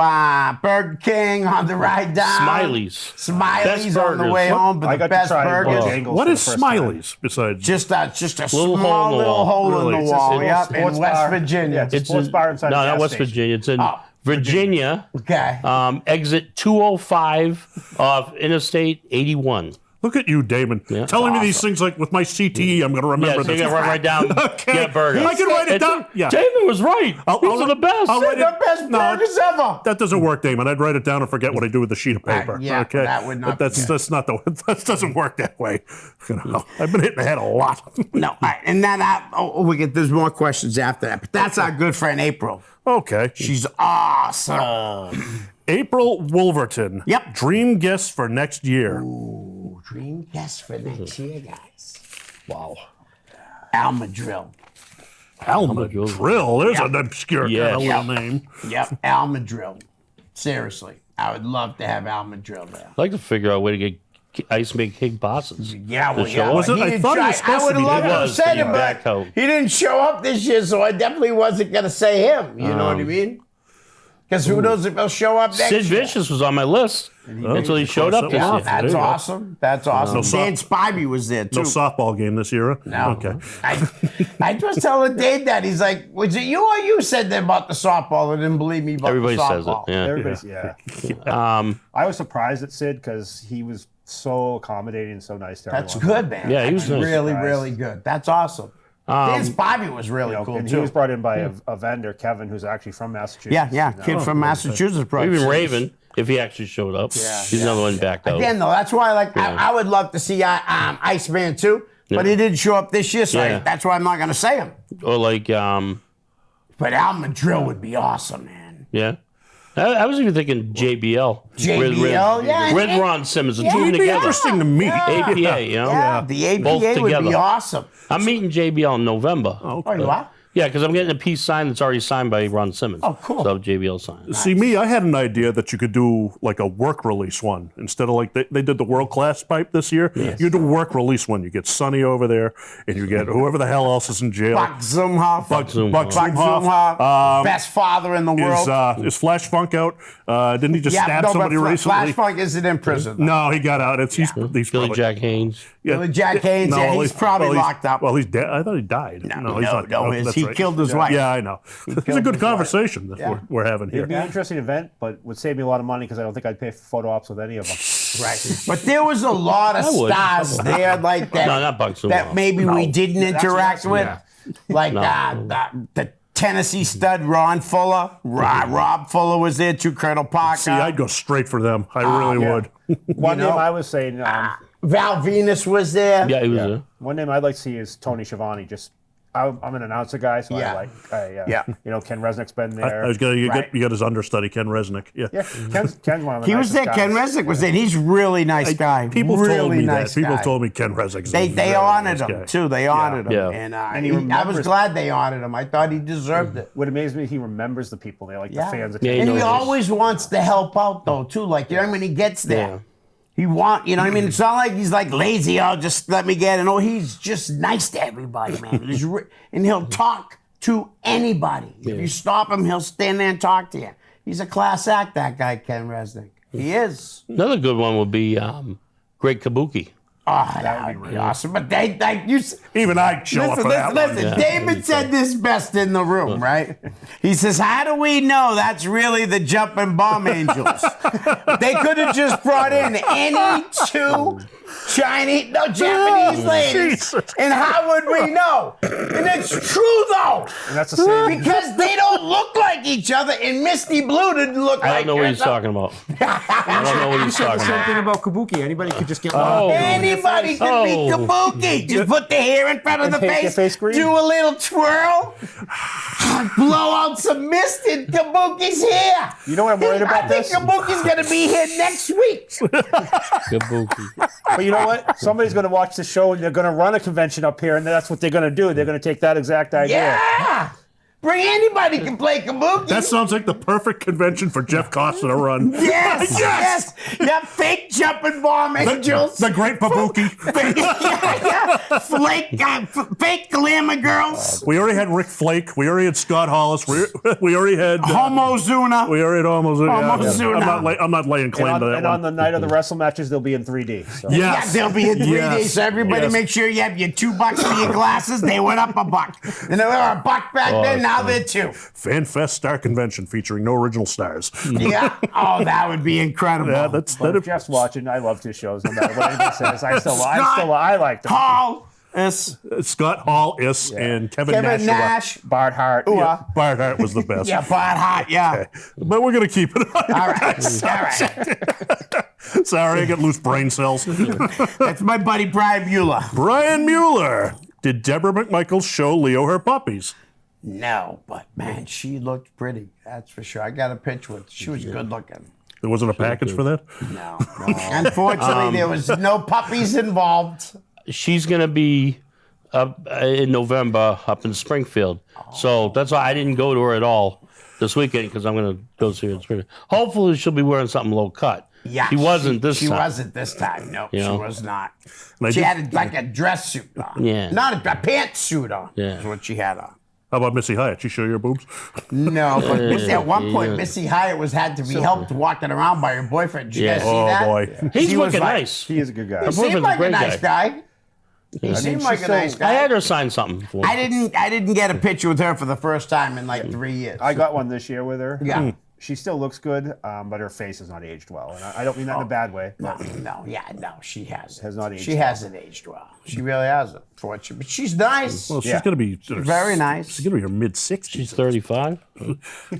Burger King on the ride down. Smiley's. Smiley's Best on the way burgers. home, but I the got best to try burgers. Bojangles What for is the first time. Smiley's besides? Just a Little small hole in the little wall. hole Really? in It's the a wall. little Yep, sports in West bar. Virginia. Yeah, it's a sports bar inside No, the not gas West station. Virginia. It's in Virginia. Okay. Exit 205 off Interstate 81. Look at you, Damon, telling me these things like with my CTE. I'm going to remember Yeah, so this. you got to run right down. Okay. Get a burger. I can write it It's- down. Yeah. Damon was right. These are the best. I'll write the it- best No, burgers ever. That doesn't work, Damon. I'd write it down and forget what I do with the sheet of paper. yeah, okay, that would not- That's not the. That doesn't work that way. You know, I've been hitting the head a lot. No, all right, and then there's more questions after that, but that's our good friend April. Okay. She's awesome. April Wolverton. Yep. Dream guest for next year. Ooh, dream guest for next year, guys. Wow. Alma Drill. Alma Drill. There's an obscure Yeah. kind of little name. Yep, Alma Drill. Seriously, I would love to have Alma Drill there. I'd like to figure out a way to get Ice make King bosses. Yeah, well, To yeah. show Was well, it? I didn't thought he try- was supposed I would to be have there. loved to He have was, said but he him, but backed out. he didn't show up this year, so I definitely wasn't going to say him. You know what I mean? Because who knows if he'll show up next Sid year. Vicious was on my list until he showed up this Yeah, year. That's There you go. awesome. That's awesome. so- Dan Spivey was there, too. No softball game this year. No. Okay. I was telling Dave that. He's like, was it you or you said that about the softball and didn't believe me about Everybody the says it. softball? Yeah. Everybody's, yeah. I was surprised at Sid because he was so accommodating and so nice to That's everyone. good, man. Yeah, he That's was nice. really, Surprised. really good. That's awesome. Dan Spivey was really You know, cool, and too. he was brought in by a vendor, Kevin, who's actually from Massachusetts. Yeah, you know. kid from Massachusetts. bro. Even Raven, if he actually showed up. He's another one backed out. Again, though, that's why I would love to see Iceman, too. But he didn't show up this year, so Yeah. that's why I'm not going to say him. Or like, But Alma Drill would be awesome, man. yeah. I was even thinking JBL. JBL, yeah, With and- Ron Simmons, the two of It'd them be together. interesting to meet. APA, you know? Yeah, the Both APA would be together. awesome. I'm meeting JBL in November. Oh, you are? Yeah, because I'm getting a piece signed that's already signed by Ron Simmons. Oh, cool. So JBL signed. See, me, I had an idea that you could do like a work release one instead of like they did the world class pipe this year. You do a work release one. You get Sonny over there, and you get whoever the hell else is in jail. Buck Zumhoff. Buck Zumhoff. Zumhoff. Best father in the world. Is Flash Funk out? Didn't he just stab no, somebody but recently? Flash Funk isn't in prison. No, he got out. He's Billy probably, Jack Haynes. yeah. Billy Jack Haynes, yeah, he's probably locked up. Well, he's dead. I thought he died. No, he's not. no, that's he right. killed his wife. Yeah, I know. It's a killed good his wife. conversation that we're having here. It'd be an interesting event, but would save me a lot of money because I don't think I'd pay for photo ops with any of them. Right. But there was a lot of would. stars there like that. No, not Buck Zumhoff. That maybe we didn't interact awesome, with. yeah. Like No. the Tennessee stud Ron Fuller. Rob Fuller was there too, Colonel Parker. See, I'd go straight for them. I really yeah. would. One know- name I was saying, Val Venus was there. Yeah, he was there. one name I'd like to see is Tony Schiavone. Just I'm an announcer guy, so Yeah. Ken Resnick's been there. I was gonna, you Right. got his understudy, Ken Resnick. Yeah. Yeah, Ken's one of the He was nicest there. Ken guys. Resnick was there. He's a really nice guy. People really told me nice that. People guy. told me Ken Resnick's They a very honored nice him guy. too. They honored him, Yeah. and, And he I was remembers- glad they honored him. I thought he deserved it. What amazed me, he remembers the people there, like Yeah. the fans. Yeah, And he knows. always wants to help out though too. Like you know, when he gets there, Yeah. he you know what I mean. It's not like he's like lazy. Oh, just let me get it. No, he's just nice to everybody, man. And he'll talk to anybody. If you stop him, he'll stand there and talk to you. He's a class act. That guy, Ken Resnick. He is. Another good one would be Great Kabuki. Oh, that would be awesome. But Even I'd show up for that one. listen. David said this best in the room, right? He says, "How do we know that's really the jumping bomb angels? They could have just brought in any two Japanese ladies, and how would we know? And it's true though, And that's the same. because they don't look like each other, and Misty Blue didn't look I like don't know what her. he's talking about. I don't know what he's said the talking same about. thing about Kabuki. Anybody could just get Oh. Anybody can be Oh. Kabuki. Just put the hair in front of the And paint your face, face green. do a little twirl, blow out some mist, and Kabuki's here. You know what I'm worried about I think this? Kabuki's going to be here next week. Kabuki. But you know what? Somebody's going to watch the show and they're going to run a convention up here, and that's what they're going to do. They're going to take that exact idea. Yeah. Bring anybody can play Kabuki. That sounds like the perfect convention for Jeff Costa to run. yes, yes. Yeah, fake jumping bomb angels. The Great Kabuki. Fake glamour girls. We already had Rick Flake. We already had Scott Hollis. We already had. Homozuna. We already had almost. Homozuna. I'm not laying claim to that And one. on the night of the wrestle matches, they'll be in 3D. So. Yeah, Yes. they'll be in 3D. Yes. So everybody Yes. make sure you have your $2 for your glasses. They went up $1. And they were $1 back then, now they're $2. FanFest Star Convention featuring no original stars. Yeah. Oh, that would be incredible. Yeah, But if Jeff's watching, I love his shows, no matter what anybody says. I like them. Hall is Scott Hall is and Kevin Nash. Bart Hart. Bart Hart was the best. Yeah, Bart Hart, yeah. But we're going to keep it on. All right. All right. Sorry, I got loose brain cells. That's my buddy Brian Mueller. Brian Mueller. Did Deborah McMichaels show Leo her puppies? No, but man, she looked pretty. That's for sure. I got a picture with her. She was good looking. There wasn't a package for that? No. Unfortunately, there was no puppies involved. She's going to be up in November up in Springfield. So that's why I didn't go to her at all this weekend, because I'm going to go see her in Springfield. Hopefully she'll be wearing something low cut. Yeah, She wasn't this She time. wasn't this time. No, You she know? was not. And I She did- had like a dress suit on. Yeah. Not a pantsuit on. Yeah. Is what she had on. How about Missy Hyatt? She show your boobs? No, but at one point, yeah. Missy Hyatt had to be helped walking around by her boyfriend. Did you guys see Oh, that? boy. He's She was looking like- nice. He is a good guy. He seemed boyfriend's a like a great nice guy. He seemed like a nice I guy. had her sign something for me. I didn't get a picture with her for the first time in like 3 years. I got one this year with her. Yeah. She still looks good, but her face has not aged well. And I don't mean that in a bad way. But No, she hasn't. Has not aged She well. hasn't aged well. She really hasn't. Fortunately, but she's nice. Well, she's Yeah. going to be very nice. She's going to be her mid-60s. She's 35.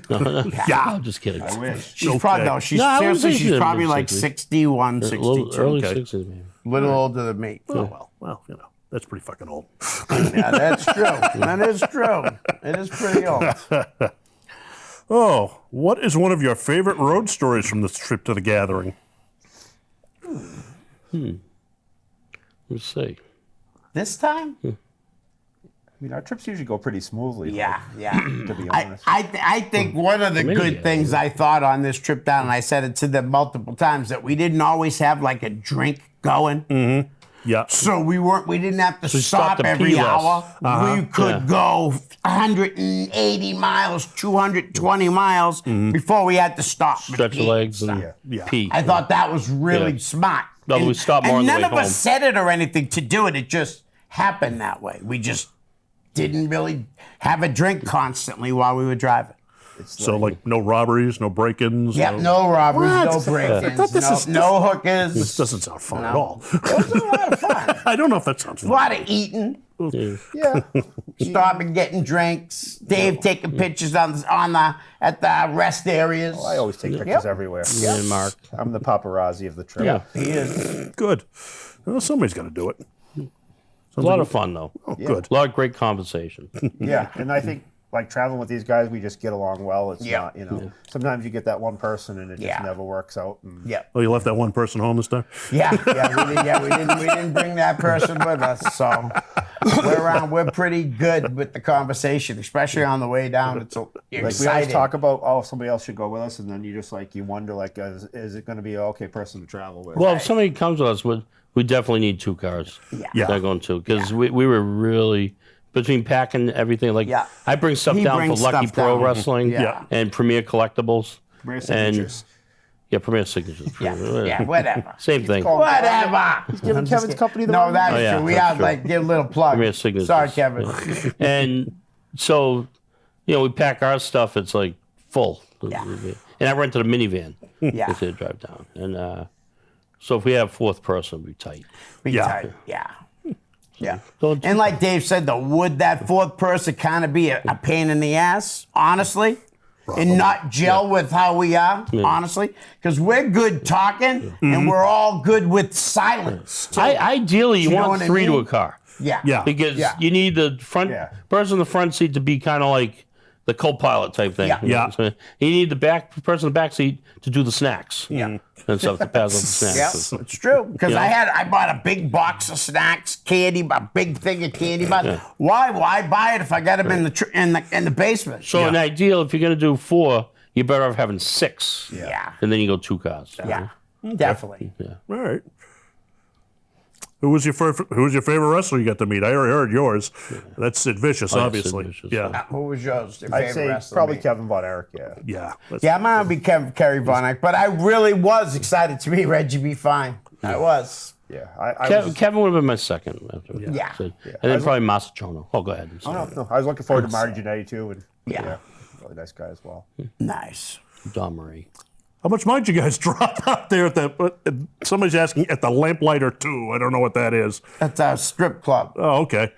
Yeah. I'm just kidding. I wish. She's Okay. probably no. She's No, I wouldn't seriously. say She's she's probably in like mid-60s. 61, 62. Early Okay. 60s, maybe. A little older than me. Oh, well, you know, that's pretty fucking old. Yeah, that's true. That is true. It is pretty old. Oh, what is one of your favorite road stories from this trip to the gathering? Let's see. This time? I mean, our trips usually go pretty smoothly. Yeah, yeah. To be I, honest. I think one of the Many, good things I thought on this trip down, and I said it to them multiple times, that we didn't always have like a drink going. Yeah. So we didn't have to we stopped stop to every pee less. hour. We could go 180 miles, 220 miles before we had to stop. Stretch your between legs stuff. and Yeah. pee. I thought that was really Yeah. smart. No, we stopped more on the none way of us home. said it or anything to do it. It just happened that way. We just didn't really have a drink constantly while we were driving. So, like, no robberies, no break-ins? Yep, no robberies, What? no I thought break-ins, this no This hookers. doesn't sound fun at No. all. It was a lot of fun. I don't know if that sounds A fun. lot of eating. Yeah. Stopping, getting drinks. Dave taking pictures at the rest areas. I always take pictures everywhere. Yeah, Mark. I'm the paparazzi of the trip. Yeah. He is. Good. Well, somebody's got to do it. A lot of fun though. Oh, good. A lot of great conversation. Yeah, and I think like traveling with these guys, we just get along well. It's Yeah. not, you know, sometimes you get that one person and it just Yeah. never works out. And Yeah. Oh, you left that one person home this time? Yeah, we didn't bring that person with us, so we're pretty good with the conversation, especially on the way down. It's like we exciting. always talk about, oh, somebody else should go with us, and then you just like you wonder like, is it going to be an okay person to travel with? Well, if somebody comes with us, we definitely need 2 cars. Yeah. They're going to because we were really between packing everything. Like Yeah. I bring stuff He down for brings Lucky stuff Pro down. Wrestling Yeah. and Premier Collectibles. Premier signatures. Yeah, Premier Signatures. Yeah, whatever. Same thing. called- Whatever. He's giving Kevin's company the No, money. that's Oh, yeah, true. We that's have true. like give a little plug. Premier Signatures. Sorry, Kevin. And so, we pack our stuff. It's like full. Yeah. And I rented a minivan. Yeah. To drive down. And so if we have 4th person, we'd be tight. Be Yeah. tight. Yeah. Yeah. Don't- And like Dave said, though, would that 4th person kind of be a pain in the ass, honestly? And not gel with how we are, honestly? Because we're good talking and we're all good with silence. too. Ideally, you You know want what I 3 to mean? a car. Yeah. Yeah. Because Yeah. you need the front person in the front seat to be kind of like the co-pilot type thing. Yeah. You know Yeah. what I'm saying? You need the person in the back seat to do the snacks. Yeah. And stuff to pass out the Yeah, snacks. it's true. Because Yeah. I bought a big box of snacks, candy, a big thing of candy bars. Why buy it if I got them in the basement? So an ideal, if you're going to do 4, you're better off having 6. Yeah. And then you go 2 cars. Yeah. Definitely. All right. Who was your favorite wrestler you got to meet? I already heard yours. That's Sid Vicious, yeah, obviously. Sid Vicious, Yeah. Who was yours? Your I'd favorite say wrestler probably to meet? Kevin Von Erich. Yeah. Yeah. That's- Yeah, I'm gonna be Kerry Von Eyck, but I really was excited to meet Reggie B. Fine. I was. Yeah. I was, Kevin would have been my second. After Yeah. Sid. And then probably Masachono. Oh, go ahead. I'm sorry. no, I was looking forward to Marty Jannetty too, and Yeah. really nice guy as well. Nice. Don Marie. How much might you guys drop out there at the? Somebody's asking at the Lamplighter 2. I don't know what that is. That's our strip club. Oh, okay.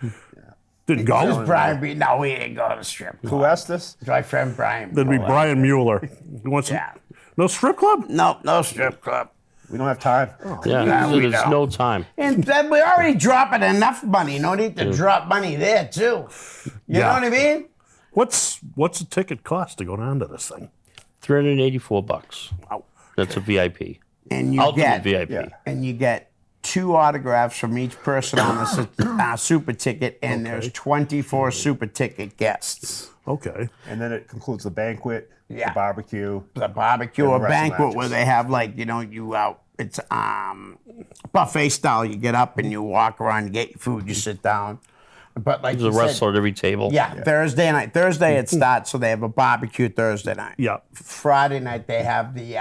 Didn't go. Just Brian B. No, we didn't go to the strip club. Who asked this? My friend Brian. That'd be Bull. Brian Mueller. You want some? Yeah. No strip club? No strip club. We don't have time. Yeah, we there's know. no time. And then we're already dropping enough money. No need to drop money there too. You know Yeah. what I mean? What's the ticket cost to go down to this thing? $384. Wow. That's a VIP. And you Ultimate get VIP. Yeah. and you get 2 autographs from each person on the super ticket, and there's 24 super ticket guests. Okay. And then it concludes the banquet, Yeah. the barbecue. The barbecue And or the wrestling banquet where matches. they have it's buffet style. You get up and you walk around, you get your food, you sit down. But like There's you a said, wrestler at every table. yeah, Thursday night. Thursday it starts, so they have a barbecue Thursday night. Yeah. Friday night they have the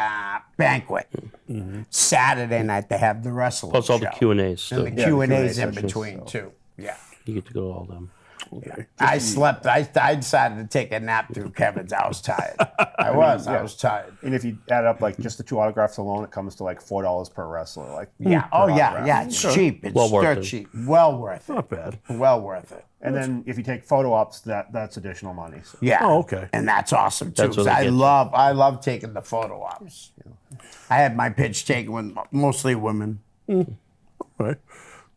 banquet. Saturday night they have the wrestling Plus all the show. Q&As. And the too. Yeah, Q&As Q&A in sessions, between so. too. Yeah. You get to go to all them. I slept. I decided to take a nap through Kevin's. I was tired. I was tired. And if you add up like just the 2 autographs alone, it comes to like $4 per wrestler. Like Yeah. per Oh yeah. autograph. Yeah. It's cheap. It's Well worth dirt it. cheap. Well worth it. Not bad. Well worth it. And then if you take photo ops, that's additional money. So. Yeah. Oh, okay. And that's awesome too. That's 'cause what they I get you. love taking the photo ops. I had my pitch taken with mostly women. Right.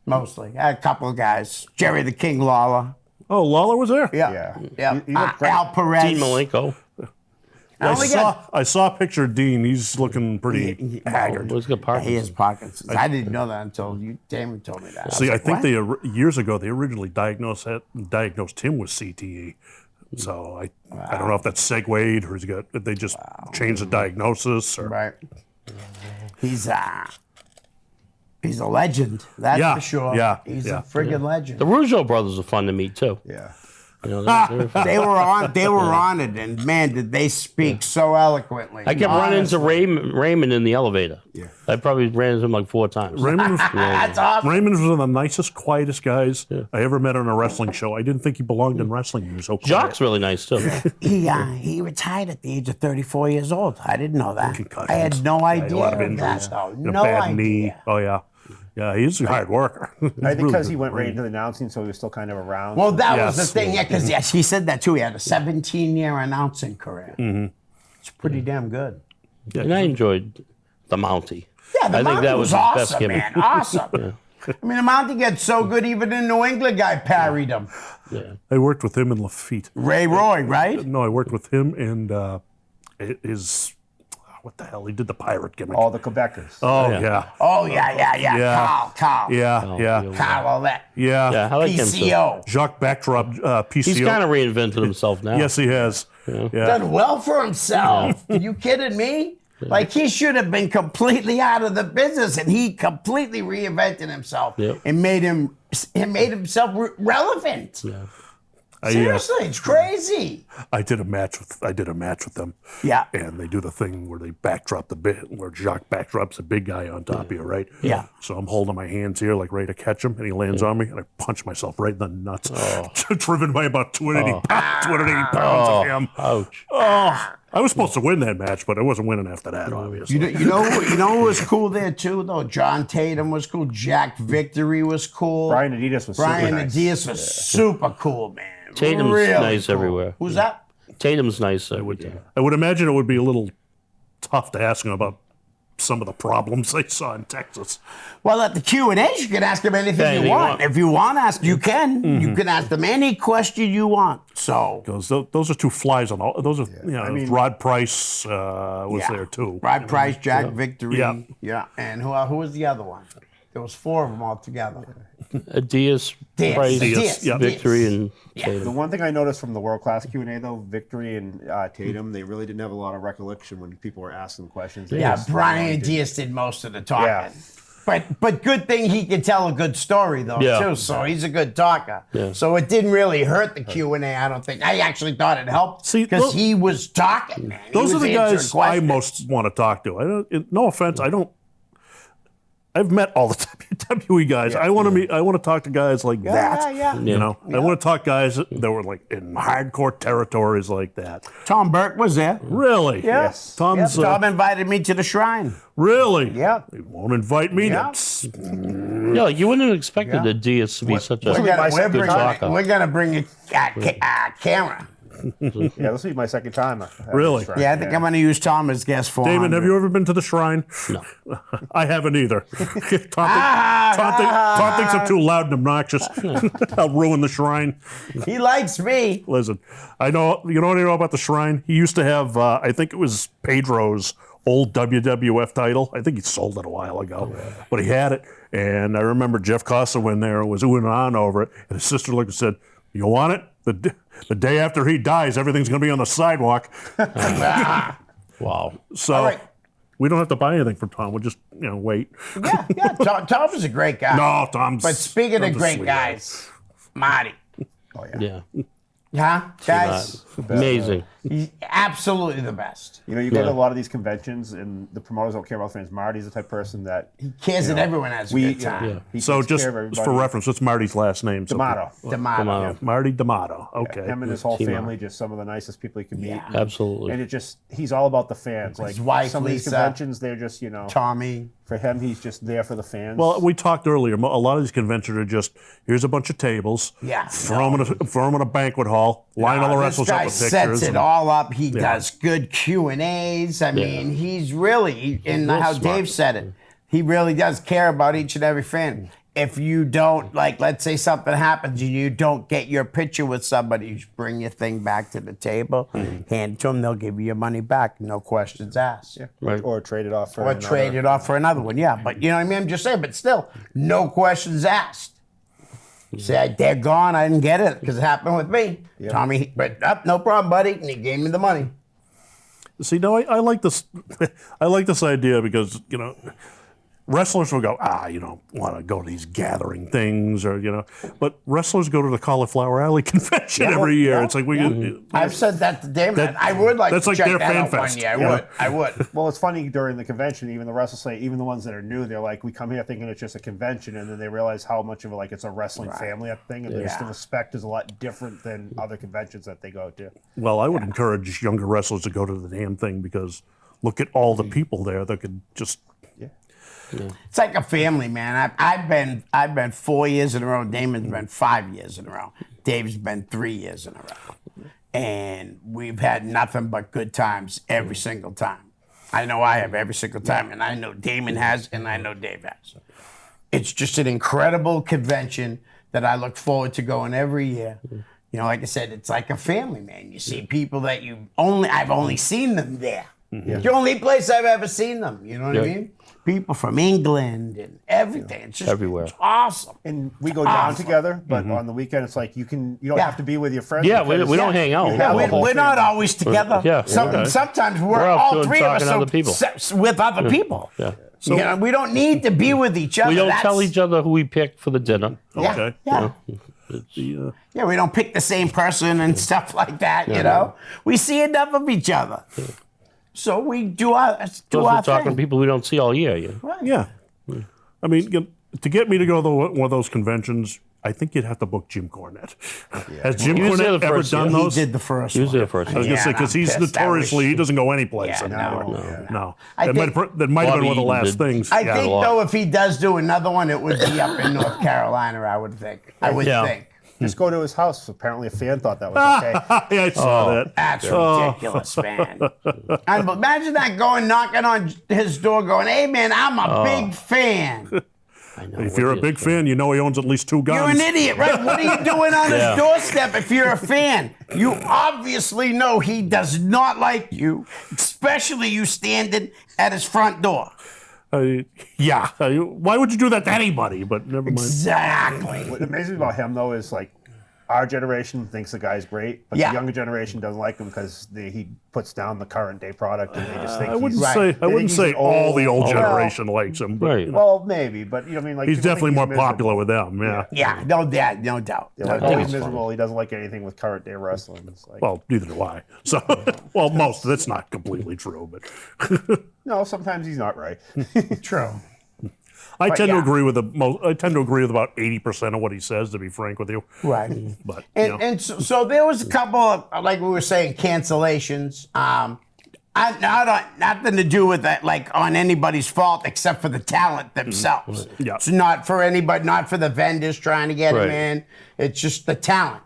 Mostly. I had a couple of guys. Jerry the King Lawler. Oh, Lawler was there? Yeah. Yeah. Yeah. You look great. Al Perez. Dean Malenko. I saw a picture of Dean. He's looking pretty haggard. He's got He has Parkinson's. Parkinson's. I didn't know that until Damon told me that. See, I was think like, they years ago they originally diagnosed him with CTE. So I don't know if that's segued or they just changed the diagnosis or right. He's a legend. That's Yeah, for sure. yeah, He's yeah. a friggin' legend. The Rougeau brothers are fun to meet, too. Yeah. You know, they're fun. They were honored, and man, did they speak so eloquently. I kept running into Honestly. Raymond in the elevator. Yeah. I probably ran into him like 4 times. Raymond was, That's awesome. Raymond was one of the nicest, quietest guys I ever met on a wrestling show. I didn't think he belonged in wrestling. He was so quiet. Jock's really nice, too. He retired at the age of 34 years old. I didn't know that. Concussions. I had no Yeah, idea a lot of of injuries. that. Though. A No bad idea. knee. Oh yeah, yeah. He's a hard worker. I think because he went right into the announcing, so he was still kind of around. Well, that was Yes. the thing, yeah, because yes, he said that too. He had a 17-year announcing career. It's pretty damn good. And I enjoyed the Mountie. Yeah, the I think Mountie that was his awesome, best gimmick. man. Awesome. I mean, the Mountie gets so good, even in New England, guy parried him. Yeah. I worked with him in Lafitte. Ray Roy, right? No, I worked with him and his. What the hell? He did the pirate gimmick. All the Quebecers. Oh yeah. yeah. Oh, yeah. Yeah. Carl. Yeah. Carl, all that. Yeah, I like him too. PCO. Jacques Backdrop, PCO. He's kind of reinvented himself now. Yes, he has. Yeah. Done well for himself. Are you kidding me? Like, he should have been completely out of the business, and he completely reinvented himself and made himself relevant. Yeah. Seriously, it's crazy. I did a match with them. Yeah. And they do the thing where they backdrop the bit, where Jacques backdrops a big guy on top of you, right? Yeah. So I'm holding my hands here, like ready to catch him, and he lands on me, and I punch myself right in the nuts. Driven by about 280 pounds of him. Ouch. Oh, I was supposed to win that match, but I wasn't winning after that, obviously. You know who was cool there too, though? John Tatum was cool. Jack Victory was cool. Brian Adidas was Brian super nice. Adidas was super cool, man. Tatum's Really nice cool. everywhere. Who's that? Tatum's nice everywhere. I would imagine it would be a little tough to ask him about some of the problems they saw in Texas. Well, at the Q&A, you can ask him anything you want. If you want to ask, you can. You can ask them any question you want. So Because those are two flies on all. Those are, Rod Price was there too. Rod Price, Jack Victory. Yeah. And who was the other one? There was 4 of them all together. Diaz, Price, Diaz. Victory, and The Tatum. one thing I noticed from the world class Q&A though, Victory and Tatum, they really didn't have a lot of recollection when people were asking questions. They Yeah, just- Brian Diaz did most of the talking. Yeah. But good thing he can tell a good story though too. So he's a good talker. Yeah. So it didn't really hurt the Q&A. I don't think. I actually thought it helped See, because he was talking. Man. He Those are was the answering guys I questions. most want to talk to. No offense, I've met all the WWE guys. I want to meet. I want to talk to guys like that. Yeah. You know, I want to talk guys that were like in hardcore territories like that. Tom Burke was there. Really? Yeah. Yes. Tom's Tom invited me to the shrine. really. Yeah. He won't invite me. Yeah. Yeah, you wouldn't have expected the Diaz to be such a good talker. We're gonna bring a camera. Yeah, this will be my second time. Really? Yeah, I think I'm gonna use Tom as guest for. Damon, have you ever been to the shrine? No. I haven't either. Tom thinks I'm too loud and obnoxious. I'll ruin the shrine. He likes me. Listen, I know, you know what I know about the shrine? He used to have, I think it was Pedro's old WWF title. I think he sold it a while ago, but he had it. And I remember Jeff Costa went there and was oohing and on over it. And his sister looked and said, "You want it? The day after he dies, everything's going to be on the sidewalk." Wow. So All right. we don't have to buy anything from Tom. We'll just, wait. Yeah. Tom is a great guy. No, Tom's. But speaking of Tom's a great sweetheart. guys, Marty. Yeah. Huh? Guys, Amazing. he's absolutely the best. You know, you go to a lot of these conventions, and the promoters don't care about fans. Marty's the type of person that He cares that everyone has a good time. he So takes just care of everybody. for reference, what's Marty's last name? So D'Amato. D'Amato. Marty D'Amato. Okay. Him and his whole Team family, just some of the nicest people you can meet. Absolutely. And he's all about the fans. Like wife, some of these Lisa. conventions, they're just, Tommy. for him, he's just there for the fans. Well, we talked earlier. A lot of these conventions are just, here's a bunch of tables. Yeah. Throw them in a banquet hall. Line all the wrestlers This up guy with sets pictures. it all up. He does good Q&As. I mean, he's really, and real how smart. Dave said it, he really does care about each and every fan. If you don't, like, let's say something happens and you don't get your picture with somebody, you just bring your thing back to the table, hand it to them, they'll give you your money back, no questions asked. Yeah. Right. or trade it off for Or another. trade it off for another one, yeah. But you know what I mean? I'm just saying, but still, no questions asked. Say, they're gone, I didn't get it, because it happened with me. Tommy, but no problem, buddy, and he gave me the money. See, no, I like this. I like this idea because wrestlers will go, you don't want to go to these gathering things, or but wrestlers go to the Cauliflower Alley convention every year. It's like I've said that to Damon. I would like that's to like check their that fan out one fest. year. I would. Well, it's funny during the convention, even the wrestlers say, even the ones that are new, they're like, we come here thinking it's just a convention, and then they realize how much of it's a wrestling family thing, and just the respect is a lot different than other conventions that they go to. Well, I would encourage younger wrestlers to go to the damn thing because look at all the people there that could just. It's like a family, man. I've been 4 years in a row. Damon's been 5 years in a row. Dave's been 3 years in a row, and we've had nothing but good times every single time. I know I have every single time, and I know Damon has, and I know Dave has. it's just an incredible convention that I look forward to going every year. You know, like I said, it's like a family, man. You see people that I've only seen them there. It's the only place I've ever seen them. You know what I mean? People from England and everything. It's just Everywhere. It's awesome. And we go down together, but on the weekend it's like you don't have to be with your friends. Yeah, we don't hang out. Yeah, we're not always together. Yeah. Sometimes we're off all doing three of us talking to other people. with other people. Yeah. So, you know, we don't need to be with each other. We don't tell each other who we picked for the dinner. Yeah, Okay. yeah. Yeah, we don't pick the same person and stuff like that, you know? We see enough of each other. So we do our Plus we're talking to thing. people we don't see all year. Right. Yeah. I mean, to get me to go to one of those conventions, I think you'd have to book Jim Cornette. Has Jim He was there Cornette the ever first done year. He those? did the first He was one. there first. I was going to say, and because I'm he's pissed. notoriously, he doesn't go anyplace Yeah, anymore. No. I That think- might have been one of the Bobby last did. things. I Yeah. think, a lot. though, if he does do another one, it would be up in North Carolina, I would think. I would Yeah. think. Just go to his house. Apparently, a fan thought that was okay. Yeah, I saw that. That's ridiculous, man. And imagine that knocking on his door going, hey, man, I'm a big fan. I know. If you're a big fan, you know he owns at least 2 guns. You're an idiot, right? What are you doing on his doorstep if you're a fan? You obviously know he does not like you, especially you standing at his front door. Yeah. Why would you do that to anybody? But never mind. Exactly. What amazes me about him though is like our generation thinks the guy's great, but Yeah. the younger generation doesn't like him because he puts down the current day product and they just think I wouldn't he's say They think he's all old- the old Well, generation likes him, but Right. you know, Well, maybe, but you know, what I mean, like he's people think definitely more miserable. popular with them. Yeah. Yeah, no doubt, no doubt. They're No like, oh, doubt. he's miserable. He doesn't like anything with current day wrestling. It's like, Well, neither do I. So, well, most that's not completely true, but no, sometimes he's not right. True. I tend to yeah. agree with I tend to agree with about 80% of what he says. To be frank with you, Right. but And, you know. and so there was a couple of, like we were saying, cancellations. Nothing to do with that, like on anybody's fault except for the talent themselves. Yeah. It's not for anybody, not for the vendors trying to get Right. them in. It's just the talent.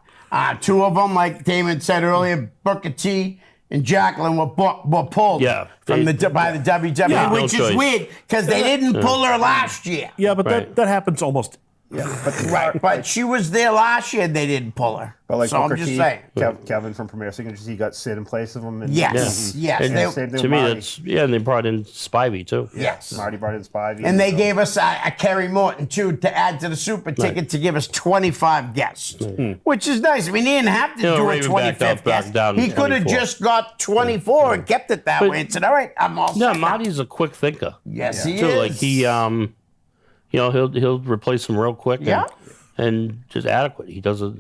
2 of them, like Damon said earlier, Booker T and Jacqueline were pulled Yeah, by the WWE, Yeah. which No is choice. weird because they didn't pull her last year. Yeah, but Right. that happens almost. Right, but she was there last year. They didn't pull her. But like so Booker I'm just T, saying. Kevin from Premier Signatures, he got Sid in place of him. And Yes, yes. And They- same thing To with me, Marty. that's and they brought in Spivey too. yes. Marty brought in Spivey. And they so- gave us a Kerry Morton, too, to add to the super ticket to give us 25 guests, which is nice. I mean, he didn't have to You know, do a Raven 25th backed up, guest. down to He could have 24. just got 24 and kept it that But- way and said, all right, I'm all Yeah, set now." Marty's a quick thinker. Yes, he too. is. Like he, he'll replace him real quick. Yeah. And just adequate. He doesn't.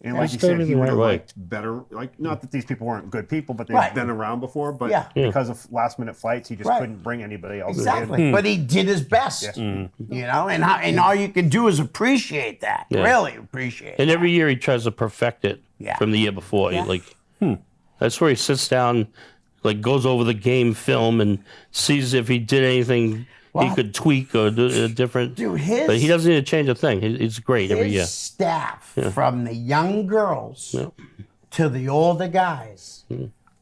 And like you does said, he everything would right have way. liked better. Like, not that these people weren't good people, but they've Right. been around before. But Yeah. because of last minute fights, he just Right. couldn't bring anybody else. Exactly. But he did his best, you know, and all you can do is appreciate that. Yeah. Really appreciate it. And every year he tries to perfect it Yeah. from the year before. Yeah. That's where he sits down, like goes over the game film and sees if he did anything he Well, could tweak or do different. Dude, his- but he doesn't need to change a thing. He's great every year. His staff, from the young girls to the older guys,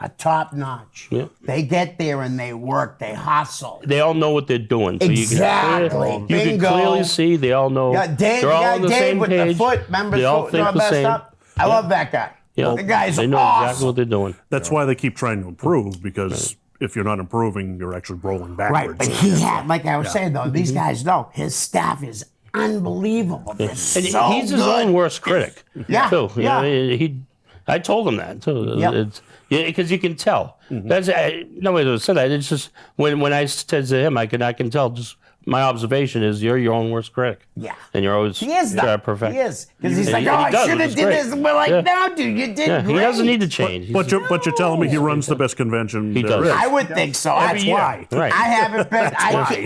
are top notch. Yeah. They get there and they work, they hustle. They all know what they're doing. So Exactly. You can Bingo. clearly see they all know. Yeah, Dave, they're all on the Dave same with page. the foot, remember They all foot, think all the messed same. up? I love that guy. Yeah. The guy's They know awesome. exactly what they're doing. That's why they keep trying to improve, because if you're not improving, you're actually rolling Right, backwards. but he had, like I was saying though, these guys know his staff is unbelievable. They're And so he's his good. own worst critic. Yeah, Too. You yeah. know, I told him that too. Yep. Because you can tell. That's no way to say that. It's just when I said to him, I can tell. Just my observation is you're your own worst critic. Yeah. And you're always He is trying to that. perfect. He is. Because he's And like, he- oh, and he I does, should which have is did great. this. And we're like, Yeah. no, dude, you did Yeah, great. he doesn't need to change. But you're telling me he runs the best convention He there does. is. I would think so. Every That's year. why. Right. I haven't been.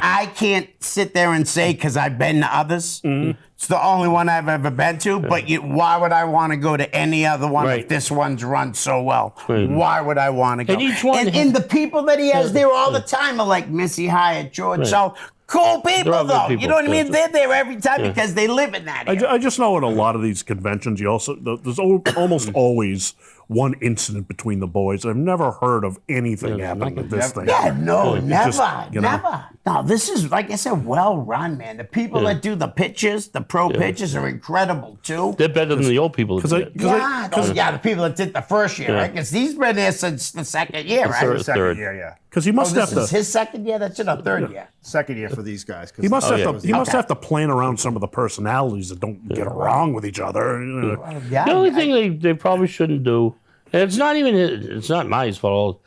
I can't sit there and say because I've been to others. It's the only one I've ever been to. But why would I want to go to any other one Right. if this one's run so well? Why would I want to go? And each one and the people that he has there all the time are like Missy Hyatt, George South. Cool people, all good though. people. You know what I mean? Yeah. They're there every time because they live in that area. I just know at a lot of these conventions, there's almost always one incident between the boys. I've never heard of anything happening at this thing. Yeah, no, never, you know. never. No, this is, like I said, well run, man. The people that do the pitches, the pro pitches, are incredible too. They're better than the old people. The people that did the first year, right? Because he's been there since the second year, right? Second year, yeah. Because he must have This is to. his second year. That's in a third year. Second year for these guys. He must have yeah. to. He must have to plan around some of the personalities that don't get along with each other. Yeah, The only thing they probably shouldn't do, and it's not even it's not my fault.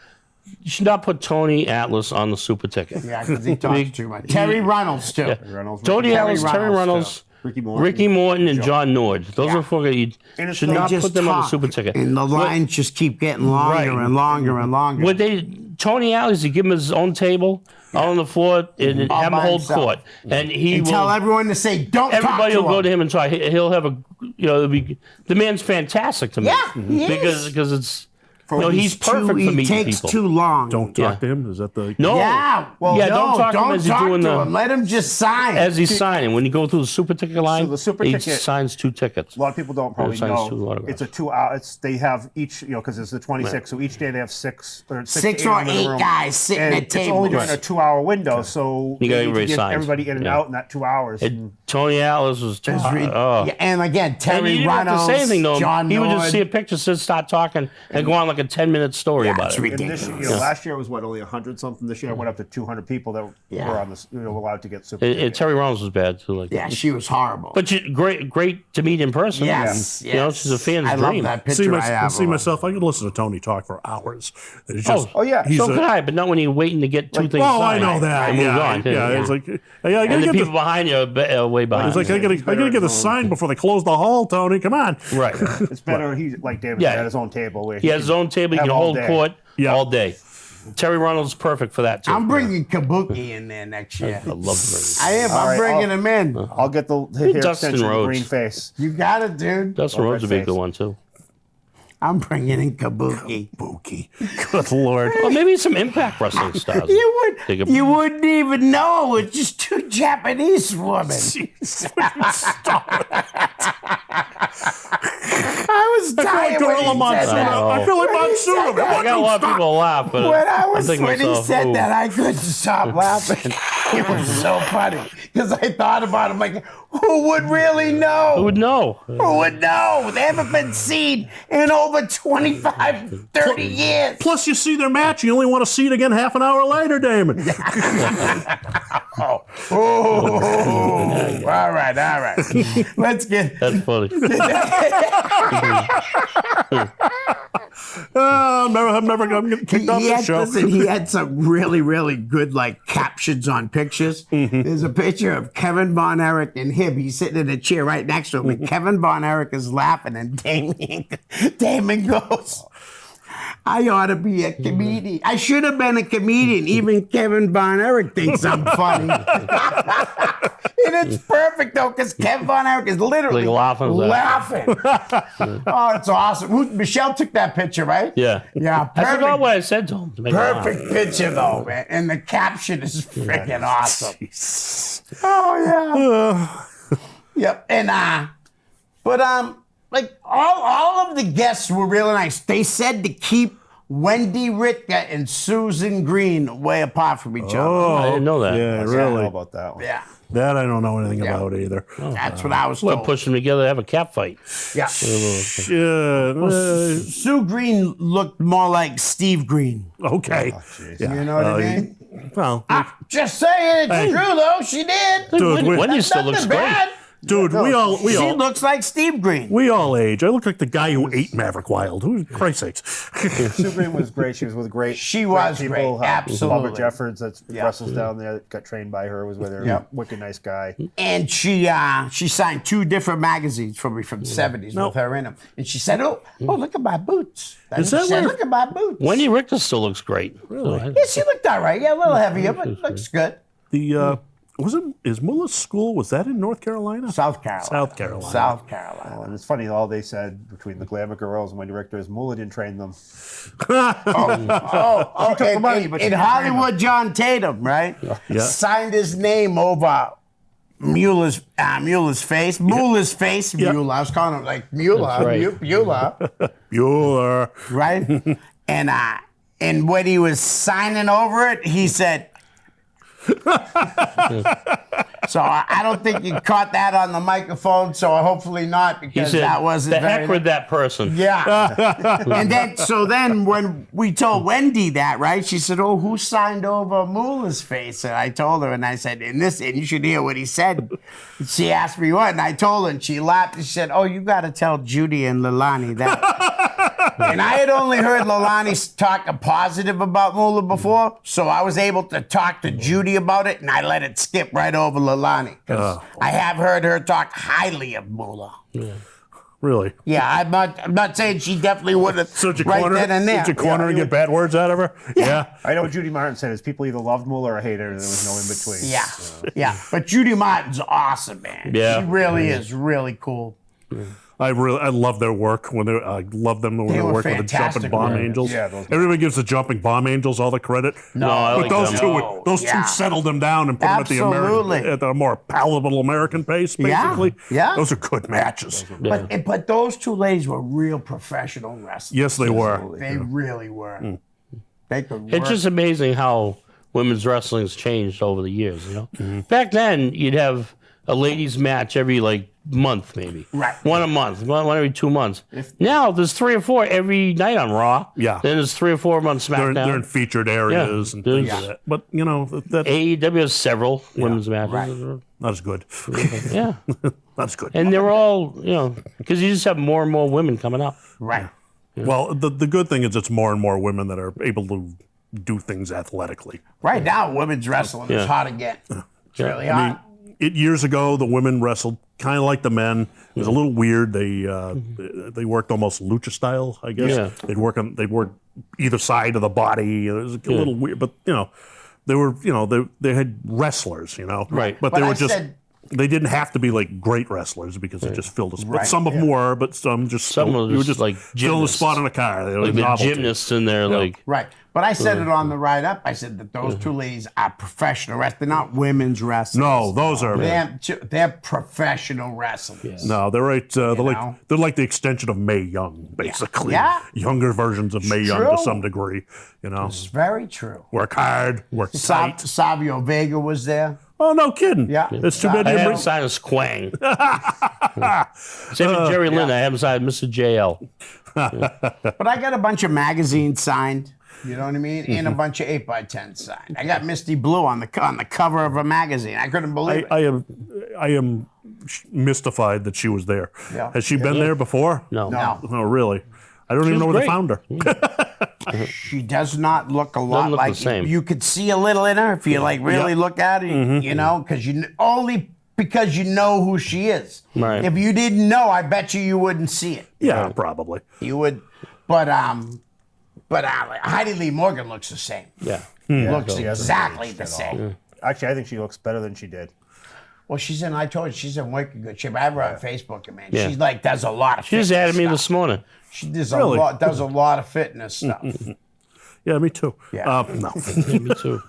You should not put Tony Atlas on the super ticket. Yeah, because he talks too much. Terry Reynolds too. Tony Atlas, Terry Reynolds, Ricky Morton, and John Nord. Those are four guys. You should not Just put them on the talk, super ticket. and the lines just keep getting longer Right. and longer and longer. What Tony Atlas, you give him his own table out on the floor and All have him by hold himself. court, and he and will. tell everyone to say, "Don't Everybody talk will go to him and talk. He'll have a, it'll be, the man's fantastic to me. Yeah, he is. because it's, he's perfect for He meeting takes people. too long. Don't talk to him. Is that the? No. Yeah, well, yeah, no, don't talk to him as he's doing to the. him. Let him just sign. As he's signing, when you go through the super ticket line, the super he ticket- signs 2 tickets. A lot of people don't probably signs 2 know. autographs. It's a 2 hour. They have each, because it's the 26. So each day they have six Six to or in the living eight room. guys sitting And at it's only tables. during a 2-hour window, so You got they need to everybody get signed. everybody in and Yeah. out in that 2 hours. Tony Atlas was. Oh. Yeah, and again, And Terry you didn't have Reynolds, to say anything to him. John He would just Nord. see a picture, start talking, and go on like a 10-minute story about it's it. ridiculous. And this, last year was only 100 something. This year it went up to 200 people that were on this, allowed to get super. And Terry Reynolds was bad too. Like, Yeah, she was horrible. but great to meet in person. yes, You know, she's a fan's I dream. love that picture. I have of her. myself. I could listen to Tony talk for hours. It's just, Oh, yeah. he's So a- could I, but not when you're waiting to get 2 things Oh, I signed. know that. And move Yeah, on. yeah. It's like, I gotta And the get people the. behind you are way behind. It's like I gotta get the sign before they close the hall. Tony, come on. right. It's better. He, like David, Yeah. had his own table where He has his own table. He have can all hold day. court Yeah. all day. Terry Reynolds is perfect for that too. I'm bringing Kabuki in there next year. I love him. I am. All I'm right, bringing him in. I'll get the hair Dustin extension, the Rhodes. green face. You got it, dude. Dustin Rhodes is a big face. good one too. I'm bringing in Kabuki. Bookie. Good lord. Well, maybe some Impact Wrestling stars. Take a- You wouldn't even know. It's just 2 Japanese women. Stop it. I was dying when he said that. I feel like Monsoon. I got a lot of people laugh, but When he said that, I couldn't stop laughing. It was so funny because I thought about him like, who would really know? who would know? Who would know? They haven't been seen in over 25, 30 years. Plus, you see their match, you only want to see it again half an hour later, Damon. Oh, all right. Let's get. That's funny. I'm never going to get kicked off this show. Listen, he had some really, really good captions on pictures. There's a picture of Kevin Von Erich and him. He's sitting in a chair right next to him, and Kevin Von Erich is laughing, and Damon goes, I ought to be a comedian. I should have been a comedian. Even Kevin Von Erich thinks I'm funny. And it's perfect, though, because Kevin Von Erich is literally Like laughing. Oh, it's awesome. Michelle took that picture, right? Yeah. Yeah, I forgot perfect. what I said to him. To make him laugh. Perfect picture, though, man. And the caption is freaking awesome. Oh, yeah. Yep. And, all of the guests were really nice. They said to keep Wendy Ritka and Susan Green way apart from each other. I didn't know that. Yeah, I don't know really. about that one. Yeah. That I don't know anything about either. That's what I was We're told. pushing them together to have a cat fight. Yeah. Yeah, Sue Green looked more like Steve Green. okay. You know what I mean? Well, Just saying, it's true, though. She did. Dude, Wendy still Nothing looks bad. great. dude, She looks like Steve Green. we all age. I look like the guy who ate Maverick Wild. Who, Christ's sakes. Sue Green was great. She was with great. She was people. great, absolutely. Robert Jeffords, that wrestles down there, that got trained by her, was with her. Yep. Wicked nice guy. And she signed 2 different magazines for me from the 70s with her in them. And she said, oh, look at my boots. Is that She said, where- look at my boots. Wendy Richter still looks great. Really? Yeah, she looked all right. Yeah, a little heavier, but looks good. Is Mullah's school, was that in North Carolina? South Carolina. South Carolina. South Carolina. And it's funny, all they said between the Glamour Girls and Wendy Richter is Moolah didn't train them. Oh, took the money, but she in didn't Hollywood, John Tatum, right? Yeah. Signed his name over Mueller's face. Mueller's face. Yeah. Mueller. I was calling him like Mueller. That's right. Mueller. Bueller. Right? And when he was signing over it, he said, So I don't think you caught that on the microphone. So hopefully not, He because said, that wasn't the very heck with that person. Yeah. And then when we told Wendy that, right, she said, "Oh, who signed over Moolah's face?" And I told her, and I said, and you should hear what he said. She asked me what, and I told her, and she laughed, and she said, "Oh, you got to tell Judy and Leilani that." And I had only heard Leilani talk positive about Moolah before, so I was able to talk to Judy about it, and I let it skip right over Leilani, because I have heard her talk highly of Moolah. Yeah. Really? Yeah, I'm not saying she definitely would have right then and there. Did you corner and get bad words out of her? Yeah. I know what Judy Martin said is people either loved Moolah or hated her, and there was no in between. Yeah. But Judy Martin's awesome, man. Yeah. She really is really cool. I love their work I love them when they were work with the fantastic Jumping Bomb with it. Angels. Yeah, those- Everybody gives the Jumping Bomb Angels all the credit. No, I but like those them. two settled them down and put them Absolutely. at the more palatable American pace, basically. Yeah. Those are good matches. But those two ladies were real professional wrestlers. Yes, they were. They really were. They could work. It's just amazing how women's wrestling's changed over the years, you know? Back then, you'd have a ladies' match every, month, maybe. Right. One a month, one every 2 months. Now, there's 3 or 4 every night on Raw. Yeah. Then there's 3 or 4 on SmackDown. They're in featured areas and things Yeah. like that. But, that AEW has several women's matches. Right. not as good. Yeah. Not as good. And they're all, because you just have more and more women coming up. Right. Well, the good thing is it's more and more women that are able to do things athletically. Right now, women's wrestling is hot again. It's really hot. Years ago, the women wrestled kind of like the men. It was a little weird. They worked almost lucha style, I guess. Yeah. They'd work either side of the body. It was a little weird, but they were they had wrestlers, Right. But But they I were just. said- They didn't have to be like great wrestlers because they just filled a spot. Right, Some of them were, but some just Some filled, were you were just like filling a gymnasts. spot in a car. They were Like the novelty. gymnasts in there, Right. But I said it on the ride up. I said that those two ladies are professional wrestlers. They're not women's wrestlers. No, those are. They're professional wrestlers. No, they're right. They're know? like the extension of Mae Young, basically. Yeah. Younger versions of Mae Young to true. some degree. It's very true. Work hard, work tight. Savio Vega was there. Oh, no kidding. Yeah. It's too bad I you haven't bring. signed a squang. Same with Jerry Lynn. I haven't signed Mr. JL. But I got a bunch of magazines signed. You know what I mean? And a bunch of 8x10 signed. I got Misty Blue on the cover of a magazine. I couldn't believe it. I am mystified that she was there. Yeah. Has she been there before? No. No. Oh, really? I don't even know where they great. found her. She does not look a lot look like the same. You could see a little in her if you really look at her, because only because you know who she is. Right. If you didn't know, I bet you wouldn't see it. Yeah, probably. You would, but Heidi Lee Morgan looks the same. Yeah. Looks She hasn't exactly aged the at all. same. Actually, I think she looks better than she did. Well, I told you, she's in wicked good shape. I have her on Facebook, man. Yeah. She's does a lot of She just fitness added me stuff. this morning. She does Really? does a lot of fitness stuff. Yeah, me too. Yeah. No. Yeah, me too.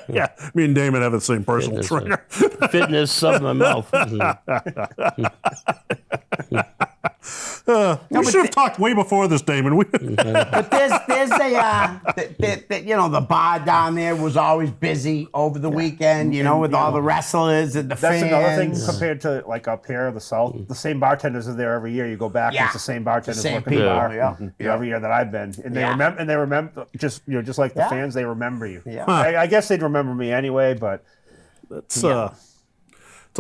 Yeah, me and Damon have the same personal Fitness, trainer. Fitness of my mouth. We should have talked way before this, Damon. But there's the bar down there was always busy over the weekend, with all the wrestlers and the That's fans. another thing compared to up here, the South. The same bartenders are there every year. You go back, Yeah. it's the same bartenders same working people, the bar. yeah. Every year that I've been, and they Yeah. remember just like the Yeah. fans, they remember you. Yeah. I guess they'd remember me anyway, but It's a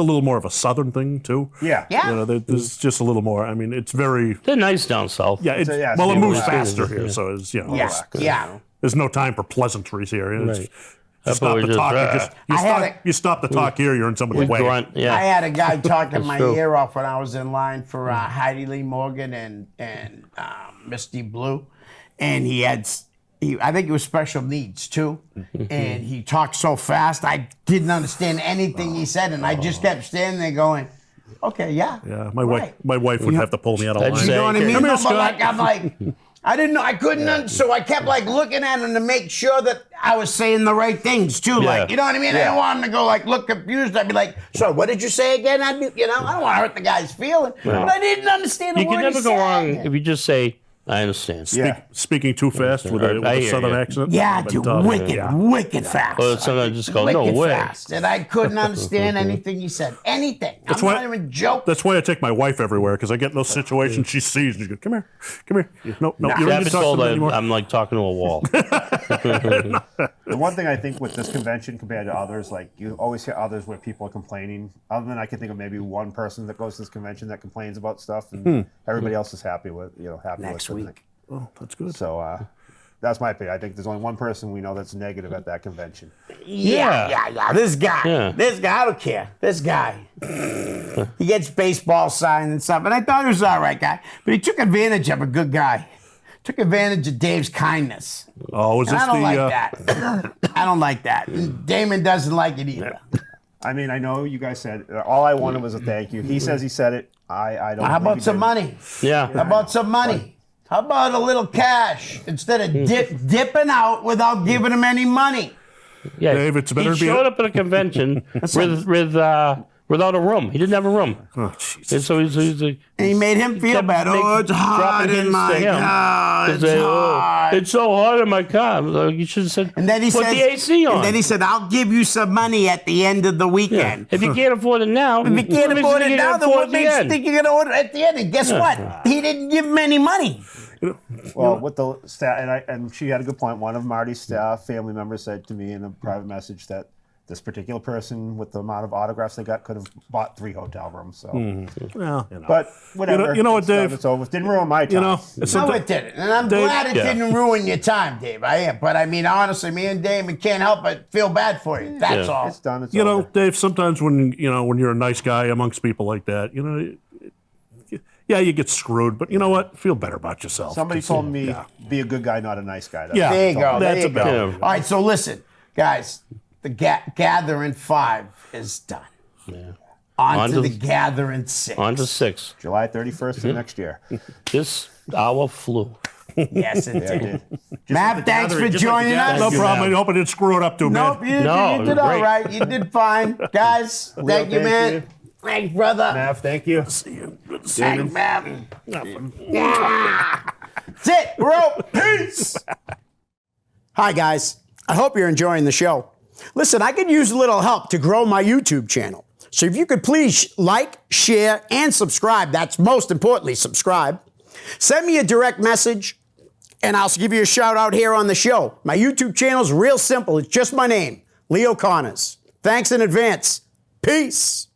little more of a southern thing too. yeah, Yeah. There's just a little more. I mean, it's very They're nice down south. yeah. It's, yeah, well, it it's moves more faster relaxed. here, so it's Yeah. Yeah. There's no time for pleasantries here. It's, Right. you stop we the just, talk. I had You stop the talk here. You're in somebody's way. Grunt, I yeah. had a guy talking my true. ear off when I was in line for Heidi Lee Morgan and Misty Blue, and I think he was special needs too, and he talked so fast I didn't understand anything he said, and I just kept standing there going, "Okay, yeah, Yeah, my right." wife would have to pull me out of I'd line. say- You know what I mean? Come here, No, but Scott. I'm like, I didn't know, I couldn't, so I kept looking at him to make sure that I was saying the right things too. Yeah. You know what I mean? I didn't want him to go look confused. I'd be like, so what did you say again? I'd be, I don't want to hurt the guy's feeling, but I didn't understand the You word can never he go said. wrong if you just say, I understand. Yeah. Speaking too fast with I a hear southern you. accent. Yeah, But, dude, yeah. wicked fast. Well, sometimes I just go, Wicked no way. fast. And I couldn't understand anything he said. Anything. I'm why- not even joking. That's why I take my wife everywhere, because I get in those situations she sees and she goes, come here. No, you don't Yeah, need to talk to me anymore. I'm like talking to a wall. The one thing I think with this convention compared to others, like you always hear others where people are complaining. Other than I can think of maybe one person that goes to this convention that complains about stuff, and everybody else is happy with Next with it. week. Oh, that's good. So that's my opinion. I think there's only one person we know that's negative at that convention. Yeah. This guy. Yeah. This guy. I don't care. This guy. He gets baseball signs and stuff. And I thought he was all right guy. But he took advantage of a good guy. Took advantage of Dave's kindness. Oh, is And this I don't the? like that. I don't like that. And Damon doesn't like it either. I mean, I know you guys said all I wanted was a thank you. He says he said it. I don't. How believe about he some did. money? Yeah. How about some money? How about a little cash instead of dipping out without giving him any money? Yeah. Dave, it's better he to be- showed up at a convention without a room. He didn't have a room. Oh, Jesus. And so he's like, And he made him feel kept bad. Oh, it's hot dropping in hints my to him. car. To It's say, hot. it's so hot in my car. I'm like, you should have said, And then he put says, the AC on. And then he said, "I'll give you some money at the end of the weekend." If you can't afford it now, If you can't afford it now, then what makes you it? think you're gonna order it at the end? And guess what? He didn't give him any money. Well, with the staff, and she had a good point. One of Marty's staff family members said to me in a private message that this particular person, with the amount of autographs they got, could have bought 3 hotel rooms. So, Well, you know. but whatever. You know what, It's done, Dave? It's over. It didn't ruin my time. You know, No, sometimes- it didn't. And I'm Dave, glad it yeah. didn't ruin your time, Dave. I am. But I mean, honestly, me and Damon can't help but feel bad for you. That's Yeah. all. It's done. It's you know, over. Dave. Sometimes when you're a nice guy amongst people like that, yeah, you get screwed. But you know what? Feel better about yourself. Somebody 'cause, told me yeah. be a good guy, not a nice guy. That's Yeah. what There they you told go. me. There That's you about go. it. All right, so listen, guys. The Gathering 5 is done. On to the Gathering 6. On to 6. July 31st of next year. This hour flew. Yes, it Yeah, I did. did. Matt, thanks for joining us. No problem. I hope I didn't screw it up too Nope, bad. you No, did all great. right. You did fine. Guys, thank you, thank man. you. Thanks, brother. Mav, thank you. See you. Good to see Thanks, you. man. That's it. We're out. Peace. Hi, guys. I hope you're enjoying the show. Listen, I could use a little help to grow my YouTube channel. So if you could please like, share, and subscribe, that's most importantly, subscribe. Send me a direct message, and I'll give you a shout out here on the show. My YouTube channel is real simple. It's just my name, Leo Connors. Thanks in advance. Peace.